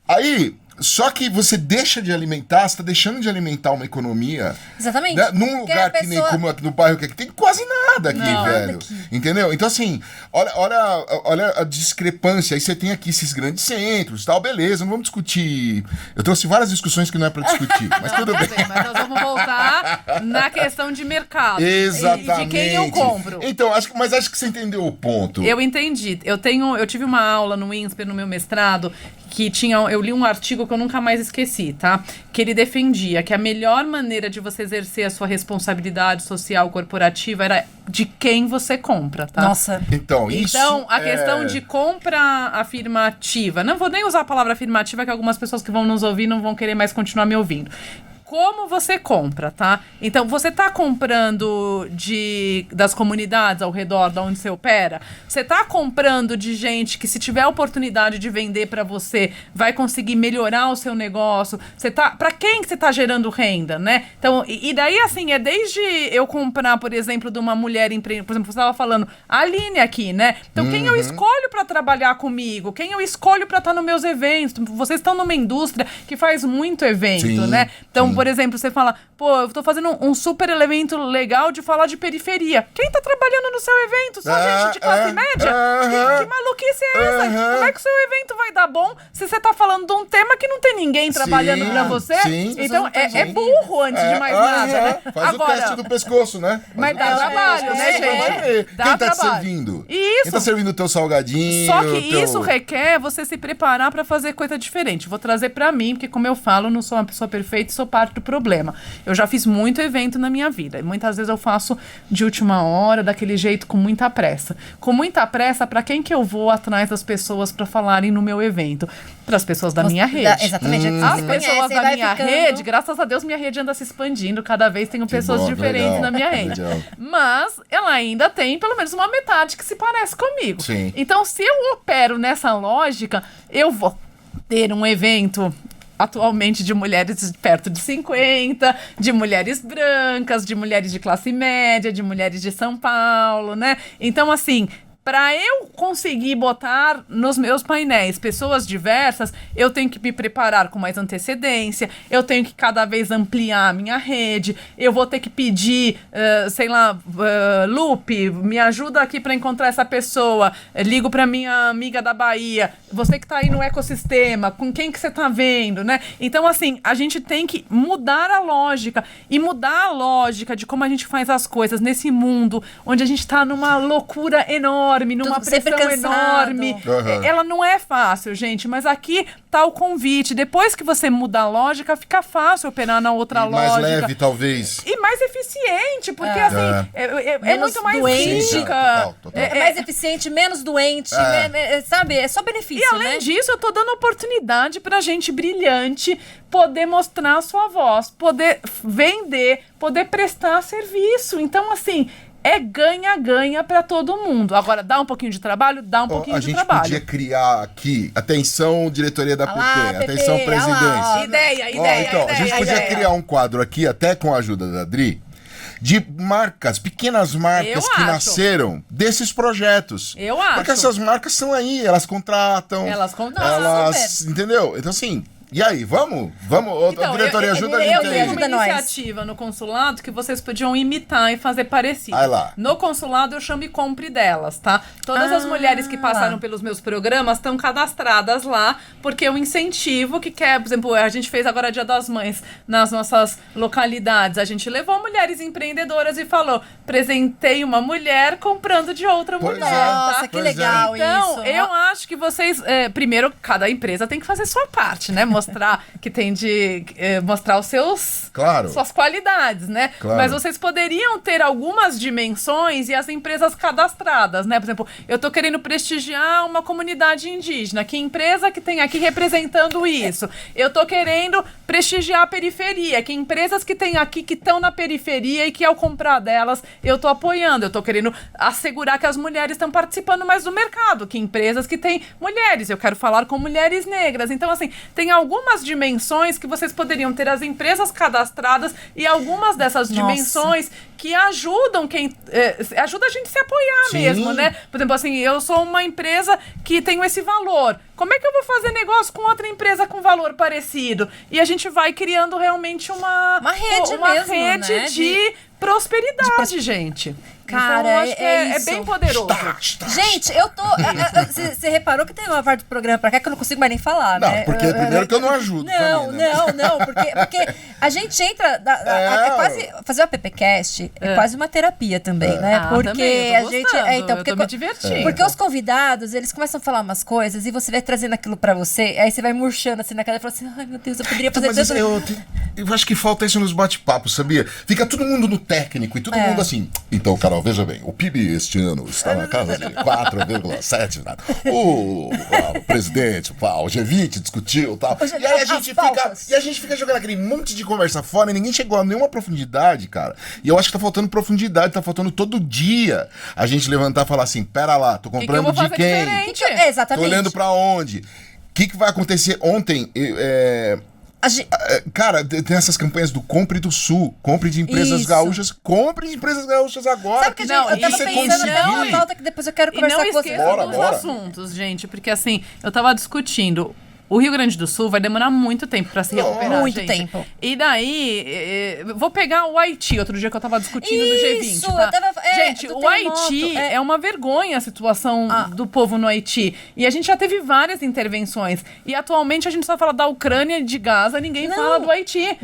Aí, Só que você deixa de alimentar, você tá deixando de alimentar uma economia. Exatamente. Né? Num lugar que nem como aqui no bairro que aqui, tem quase nada aqui, velho. Nada aqui. Entendeu? Então, assim, olha a discrepância. Aí você tem aqui esses grandes centros, tal, beleza, não vamos discutir. Eu trouxe várias discussões que não é pra discutir, mas tudo bem. Mas nós vamos voltar na questão de mercado. Exatamente. E de quem eu compro. Então, acho que você entendeu o ponto. Eu entendi. Eu tive uma aula no INSPER, no meu mestrado, que eu li um artigo que eu nunca mais esqueci, tá? Que ele defendia que a melhor maneira de você exercer a sua responsabilidade social corporativa era de quem você compra, tá? Nossa. Então, isso A questão de compra afirmativa, não vou nem usar a palavra afirmativa, que algumas pessoas que vão nos ouvir não vão querer mais continuar me ouvindo. Como você compra, tá? Então, você tá comprando das comunidades ao redor de onde você opera? Você tá comprando de gente que, se tiver a oportunidade de vender pra você, vai conseguir melhorar o seu negócio? Pra quem que você tá gerando renda, né? Então, e daí, assim, é desde eu comprar, por exemplo, de uma mulher empreendedora, por exemplo, você tava falando, a Aline aqui, né? Então, quem eu escolho pra trabalhar comigo? Quem eu escolho pra estar nos meus eventos? Vocês estão numa indústria que faz muito evento, Sim, né? Então, sim. por exemplo, você fala, pô, eu tô fazendo um super evento legal de falar de periferia. Quem tá trabalhando no seu evento? Só gente de classe média? Que maluquice é essa? Como é que o seu evento vai dar bom se você tá falando de um tema que não tem ninguém trabalhando pra você? Sim. Então, é burro antes de mais nada, né? Faz Agora, o teste do pescoço, né? Mas dá trabalho, né, gente? Dá Quem tá te trabalho. servindo? Isso. Quem tá servindo o teu salgadinho? Só que isso requer você se preparar pra fazer coisa diferente. Vou trazer pra mim, porque como eu falo, não sou uma pessoa perfeita, sou parte do problema. Eu já fiz muito evento na minha vida. E muitas vezes eu faço de última hora, daquele jeito, com muita pressa. Com muita pressa, pra quem que eu vou atrás das pessoas pra falarem no meu evento? Para as pessoas da minha rede. Exatamente. As pessoas da minha rede, graças a Deus, minha rede anda se expandindo. Cada vez tenho pessoas diferentes legal, na minha rede. legal. Mas ela ainda tem pelo menos uma metade que se parece comigo. Sim. Então, se eu opero nessa lógica, eu vou ter um evento atualmente de mulheres perto de 50, de mulheres brancas, de mulheres de classe média, de mulheres de São Paulo, né? Então, assim, para eu conseguir botar nos meus painéis pessoas diversas, eu tenho que me preparar com mais antecedência, eu tenho que cada vez ampliar a minha rede, eu vou ter que pedir, Lupe, me ajuda aqui para encontrar essa pessoa, ligo para minha amiga da Bahia, você que tá aí no ecossistema, com quem que você tá vendo, né? Então, assim, a gente tem que mudar a lógica, e mudar a lógica de como a gente faz as coisas nesse mundo, onde a gente tá numa loucura enorme, numa pressão enorme. Ela não é fácil, gente, mas aqui tá o convite. Depois que você muda a lógica, fica fácil operar na outra lógica. Mais leve, talvez. E mais eficiente, porque assim, é muito mais doente. rica. Total. É mais eficiente, menos doente, sabe? É só benefício, E além disso, eu tô dando oportunidade pra gente brilhante poder mostrar a sua voz, poder vender, poder prestar serviço. Então, assim, é ganha-ganha pra todo mundo. Agora, dá um pouquinho de trabalho? Dá um pouquinho de trabalho. A gente podia criar aqui, atenção, diretoria da PP, atenção, PP, presidente. Ideia. A gente podia criar um quadro aqui, até com a ajuda da Adri, de marcas, pequenas marcas que nasceram desses projetos. Eu acho. Porque essas marcas estão aí, elas contratam. Super. Entendeu? Então, assim... E aí, vamos? Então, a diretoria ajuda a gente eu aí. tenho uma iniciativa no consulado que vocês podiam imitar e fazer parecido. Vai lá. No consulado eu chamo e compre delas, tá? Todas as mulheres que passaram pelos meus programas estão cadastradas lá, porque eu incentivo que quer, por exemplo, a gente fez agora Dia das Mães nas nossas localidades. A gente levou mulheres empreendedoras e falou, presentei uma mulher comprando de outra mulher. Nossa, tá? que legal Então, isso. eu acho que vocês, primeiro, cada empresa tem que fazer sua parte, né? Mostrar que tem de mostrar os seus suas qualidades, né? Claro. Mas vocês poderiam ter algumas dimensões e as empresas cadastradas, né? Por exemplo, eu tô querendo prestigiar uma comunidade indígena. Que empresa que tem aqui representando isso? Eu tô querendo prestigiar a periferia. Que empresas que tem aqui que estão na periferia e que ao comprar delas eu tô apoiando. Eu tô querendo assegurar que as mulheres estão participando mais do mercado. Que empresas que têm mulheres. Eu quero falar com mulheres negras. Então, assim, tem algumas algumas dimensões que vocês poderiam ter as empresas cadastradas e algumas dessas dimensões que ajudam ajuda a gente a se apoiar mesmo, né? Por exemplo, assim, eu sou uma empresa que tenho esse valor. Como é que eu vou fazer negócio com outra empresa com valor parecido? E a gente vai criando realmente uma rede mesmo, né? de prosperidade, gente. Cara, então, eu acho que é isso. bem poderoso. Gente, eu tô... Você reparou que tem uma parte do programa pra cá que eu não consigo mais nem falar, Não, né? porque primeiro que eu não ajudo. Não, também, né? não, porque a gente entra... quase, fazer o AppCast é quase uma terapia também, né? Porque também, eu tô a gente... gostando, então, eu tô me divertindo. Porque os convidados, eles começam a falar umas coisas e você vai trazendo aquilo pra você, aí você vai murchando assim na cara e fala assim, ai meu Deus, eu poderia fazer Mas tanto... eu acho que falta isso nos bate-papos, sabia? Fica todo mundo no técnico e todo mundo assim. Então, Carol, veja bem, o PIB este ano está na casa de 4,7. O presidente, o G20 discutiu e tal. E aí a gente fica jogando aquele monte de conversa fora e ninguém chegou a nenhuma profundidade, cara. E eu acho que tá faltando profundidade, tá faltando todo dia a gente levantar e falar assim, pera lá, tô comprando de quem? Exatamente. Tô olhando pra onde? O que vai acontecer ontem? Cara, tem essas campanhas do Compre do Sul, compre de empresas gaúchas, compre de empresas gaúchas agora. Sabe que eu tava pensando até uma pauta que depois eu quero conversar com você. Não esqueça dos assuntos, gente, porque assim, eu tava discutindo. O Rio Grande do Sul vai demorar muito tempo pra se recuperar, muito tempo. E daí, vou pegar o Haiti, outro dia que eu tava discutindo do G20, tá? Gente, o Haiti é uma vergonha a situação do povo no Haiti. E a gente já teve várias intervenções. E atualmente a gente só fala da Ucrânia e de Gaza, ninguém fala do Haiti.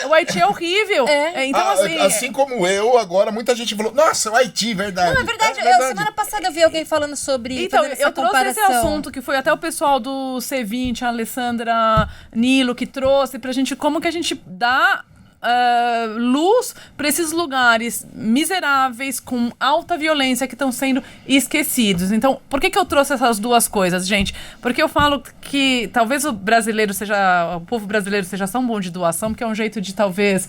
O Haiti é horrível. Então, assim como eu, agora muita gente falou, nossa, o Haiti, verdade. Não, é verdade. Semana passada eu vi alguém falando sobre então, eu trouxe esse assunto, que foi até o pessoal do C20, a Alessandra Nilo, que trouxe pra gente como que a gente dá luz para esses lugares miseráveis, com alta violência, que estão sendo esquecidos. Então, por que eu trouxe essas duas coisas, gente? Porque eu falo que talvez o povo brasileiro seja tão bom de doação, porque é um jeito de talvez,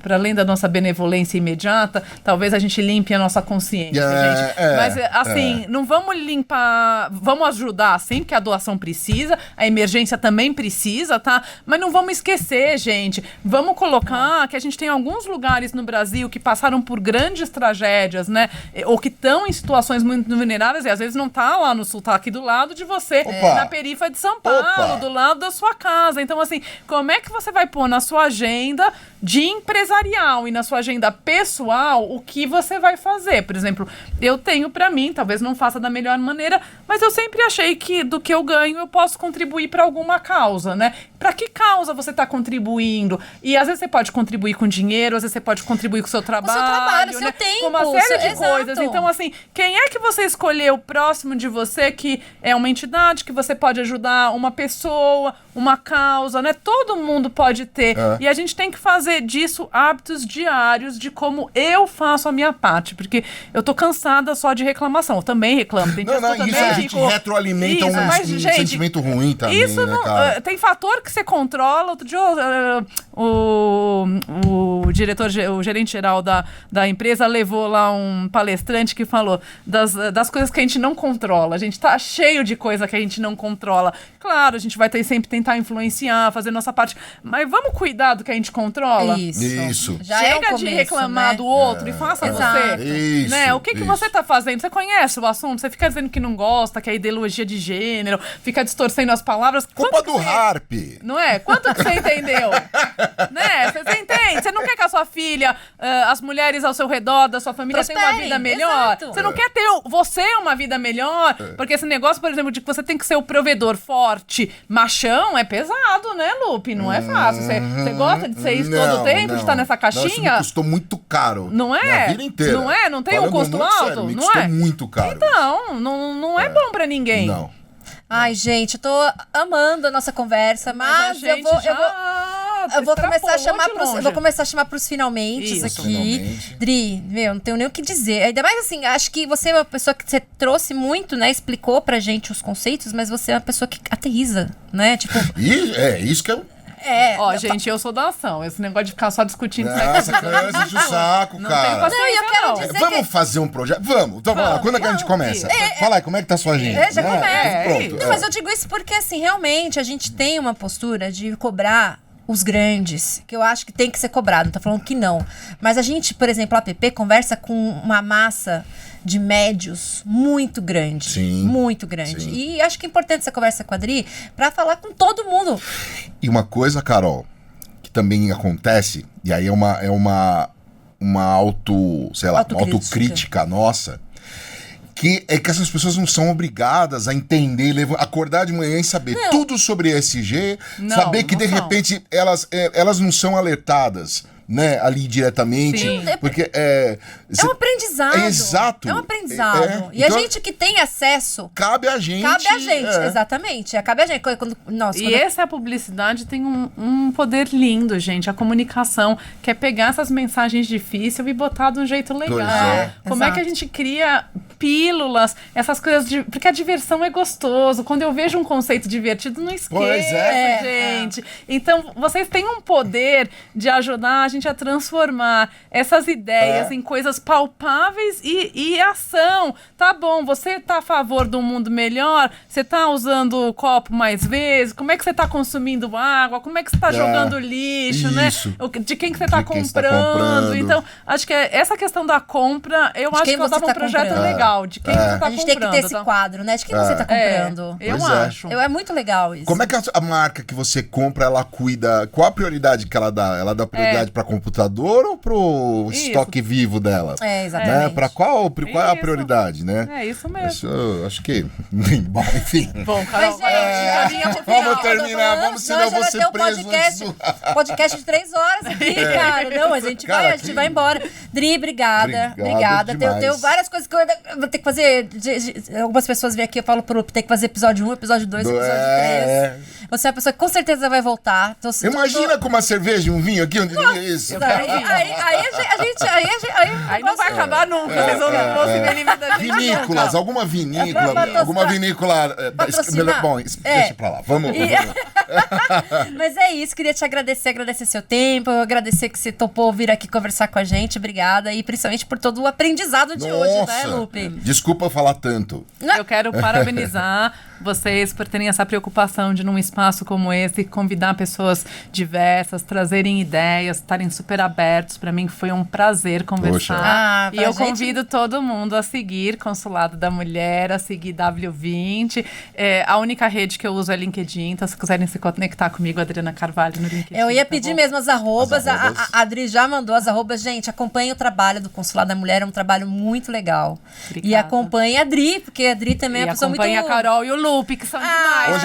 para além da nossa benevolência imediata, talvez a gente limpe a nossa consciência, gente. Mas, assim, não vamos limpar, vamos ajudar, sim, porque a doação precisa, a emergência também precisa, tá? Mas não vamos esquecer, gente. Vamos colocar que a gente tem alguns lugares no Brasil que passaram por grandes tragédias, né? Ou que estão em situações muito vulneráveis, e às vezes não tá lá no sul, tá aqui do lado de você, na periferia de São Paulo, do lado da sua casa. Então, assim, como é que você vai pôr na sua agenda de empresarial e na sua agenda pessoal o que você vai fazer? Por exemplo, eu tenho pra mim, talvez não faça da melhor maneira, mas eu sempre achei que do que eu ganho eu posso contribuir pra alguma causa, né? Pra que causa você tá contribuindo? E às vezes você pode contribuir com dinheiro, às vezes você pode contribuir com o seu trabalho, seu tempo, com uma série de coisas. Então, assim, quem é que você escolheu próximo de você que é uma entidade, que você pode ajudar uma pessoa, uma causa, né? Todo mundo pode ter. E a gente tem que fazer disso hábitos diários de como eu faço a minha parte, porque eu tô cansada só de reclamação. Eu também reclamo. Tem isso a gente retroalimenta um sentimento ruim também, isso né, cara? Tem fator que você controla. Outro dia o gerente geral da empresa levou lá um palestrante que falou das coisas que a gente não controla. A gente tá cheio de coisa que a gente não controla. Claro, a gente vai sempre tentar influenciar, fazer nossa parte, mas vamos cuidar do que a gente controla? Isso. Chega de reclamar do outro e faça você. Isso, né? O que você tá fazendo? Você conhece o assunto? Você fica dizendo que não gosta, que é ideologia de gênero, fica distorcendo as palavras. Culpa do Harp. Não é? Quanto que você entendeu? Né? Você entende? Você não quer que a sua filha, as mulheres ao seu redor, da sua família, tenham uma vida melhor? Exato. Você não quer ter você uma vida melhor? Porque esse negócio, por exemplo, de que você tem que ser o provedor forte, machão, é pesado, né, Lupe? Não é fácil. Você gosta de ser isso todo o tempo, de estar nessa caixinha? Não, isso me custou muito caro. Não é? Minha vida inteira. Não é? Não tem um custo alto? Sério, me não custou é? muito caro. Então, não é bom pra ninguém. Não. Ai, gente, eu tô amando a nossa conversa, mas eu vou começar a chamar pros finalmente aqui. Finalmente. Dri, não tenho nem o que dizer. Ainda mais assim, acho que você é uma pessoa que você trouxe muito, né? Explicou pra gente os conceitos, mas você é uma pessoa que aterriza, né? Tipo. E isso que é Ó, gente, eu sou da ação. Esse negócio de ficar só discutindo Nossa, cansa de saco, não cara. tem paciência, Não, eu quero dizer Vamos fazer um projeto? Vamos. Então, vamos lá. Quando é que a gente começa? Fala aí, como é que tá a sua agenda? Já começa. Pronto. Não, mas eu digo isso porque, assim, realmente a gente tem uma postura de cobrar os grandes, que eu acho que tem que ser cobrado, não tô falando que não. Mas a gente, por exemplo, a APP conversa com uma massa de médios muito grande. Sim. Muito grande. Sim. E acho que é importante essa conversa com a Adri pra falar com todo mundo. E uma coisa, Carol, que também acontece, e aí é uma autocrítica nossa, que é que essas pessoas não são obrigadas a entender, acordar de manhã e saber tudo sobre ESG, saber que de repente elas não são alertadas, né, ali diretamente. Sim. Porque É um aprendizado. Exato. É um aprendizado. E então, a gente que tem acesso. cabe a gente. Exatamente. Cabe a gente. E essa publicidade tem um poder lindo, gente. A comunicação, que é pegar essas mensagens difíceis e botar de um jeito legal. Pois é. Como é que a gente cria pílulas, essas coisas porque a diversão é gostoso. Quando eu vejo um conceito divertido, não esqueço, gente. Então, vocês têm um poder de ajudar a gente a transformar essas ideias em coisas palpáveis e ação. Tá bom, você tá a favor de um mundo melhor? Você tá usando o copo mais vezes? Como é que você tá consumindo água? Como é que você tá jogando lixo, né? De quem que você tá comprando? Então, acho que essa questão da compra, eu acho que eu dava um projeto legal. De quem que você tá comprando. A gente tem que ter esse quadro, né? De quem você tá comprando. Eu acho. É muito legal isso. Como é que a marca que você compra, ela cuida? Qual a prioridade que ela dá? Ela dá prioridade para computador ou pro estoque vivo dela? Exatamente. Né? Para qual é a prioridade, né? É isso mesmo. Isso, acho que... Bom, enfim. Bom, Carol, vamos terminar, vamos, senão eu vou ser preso. Podcast de 3 horas aqui, cara. Não, a gente vai embora. Dri, obrigada. Tenho várias coisas que eu vou ter que fazer. Algumas pessoas vêm aqui, eu falo pro Lupe, tem que fazer episódio 1, episódio 2, episódio 3. Você é uma pessoa que com certeza vai voltar. Então, imagina com uma cerveja e um vinho aqui, onde é isso? Aí não vai acabar nunca. Vocês vão se ver livre da gente. Vinícolas, alguma vinícola. Bom, deixa pra lá. Vamos. Mas é isso, queria te agradecer seu tempo, agradecer que você topou vir aqui conversar com a gente, obrigada, e principalmente por todo o aprendizado de hoje, né, Lupe? Desculpa falar tanto. Eu quero parabenizar vocês por terem essa preocupação de, num espaço como esse, convidar pessoas diversas, trazerem ideias, estarem super abertos. Para mim foi um prazer conversar. E eu convido todo mundo a seguir Consulado da Mulher, a seguir W20. A única rede que eu uso é LinkedIn, então se quiserem se conectar comigo, Adriana Carvalho no LinkedIn. Eu ia pedir mesmo as arrobas. A Adri já mandou as arrobas. Gente, acompanhe o trabalho do Consulado da Mulher, é um trabalho muito legal. Obrigada. E acompanhe a Adri, porque a Adri também é uma pessoa muito... acompanhe a Carol e o Lupe, que são demais.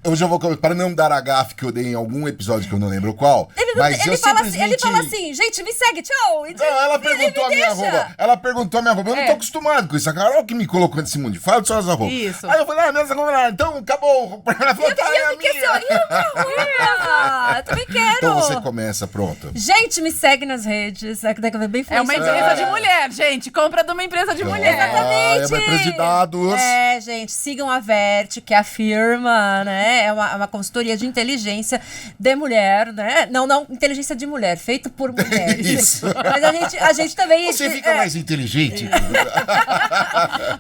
Hoje eu vou começar, para não dar a gafe que eu dei em algum episódio que eu não lembro qual. Ele fala assim, gente, me segue, tchau. Não, ela perguntou a minha arroba. Ela perguntou a minha arroba. Eu não tô acostumado com isso. A Carol que me colocou nesse mundo. Fala de suas arrobas. Isso. Aí eu falei, minha arroba, então acabou. Ela falou, eu também quero. Então você começa, pronto. Gente, me segue nas redes. Bem é uma empresa de mulher, gente. Compra de uma empresa de mulher. Exatamente. É uma empresa de dados. Gente, sigam a Vert, que é a firma, né? É uma consultoria de inteligência de mulher, né? Não, inteligência de mulher, feito por mulheres. Isso. Mas a gente também... Você fica mais inteligente.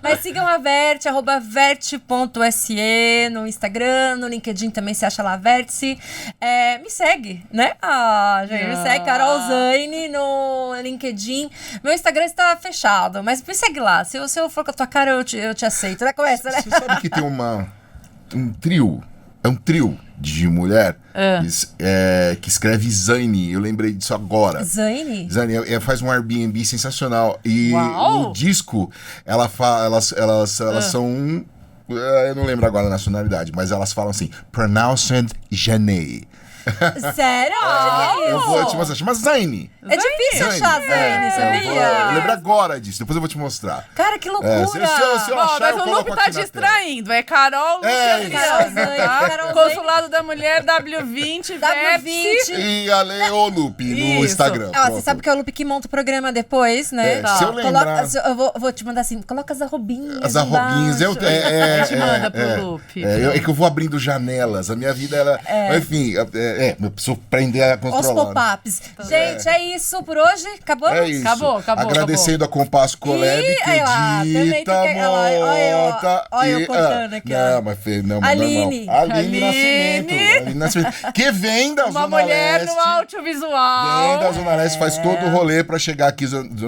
Mas sigam a Vert, @vert.se no Instagram, no LinkedIn também se acha lá, Vértice. Me segue, né? Gente, me segue, Carol Zaine no LinkedIn. Meu Instagram está fechado, mas me segue lá. Se eu for com a tua cara, eu te aceito. Né? Começa, né? Você sabe que tem um trio, de mulher que escreve Zaine. Eu lembrei disso agora. Zaine? Zaine faz um Airbnb sensacional. E Uau. o disco, elas são... eu não lembro agora a nacionalidade, mas elas falam assim, Pronounced Janei. Sério? Eu vou te mostrar. Chama Zaine. É difícil achar Zaine, sabia? Eu lembro agora disso. Depois eu vou te mostrar. Cara, que loucura! Se eu achar, mas eu o coloco Lupe tá aqui na distraindo. É Carol, Carol Zaine. Consulado da Mulher, W20, Vértice. E Ale ou Lupe no Instagram. Você sabe que é o Lupe que monta o programa depois, né? Se eu lembrar... Eu vou te mandar assim, coloca as arrobinhas. As arrobinhas. A gente manda pro Lupe. É que eu vou abrindo janelas. A minha vida, ela... Enfim, Eu preciso aprender a Os controlar. pop-ups. Gente, é isso por hoje. Acabou? É isso. Acabou. Agradecendo a Compasso Collab, que aí lá, também tem edita, que- olha monta. olha eu cortando aqui, ó. Não, mas Fê, não, mas Aline. normal. Aline Aline. Nascimento. Aline Nascimento. Que vem da Uma Zona mulher Leste. no audiovisual. Vem da Zona Leste, faz todo o rolê pra chegar aqui,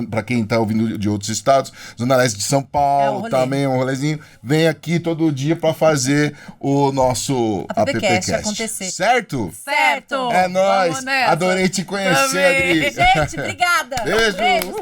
pra quem tá ouvindo de outros estados. Zona Leste de São Paulo, rolê. também é um rolezinho. Vem aqui todo dia pra fazer o nosso AppCast acontecer. Certo? Certo. É nóis. Vamos nessa. Adorei te conhecer, Também. Adri. Gente, obrigada. Beijo. Beijo. Uhul.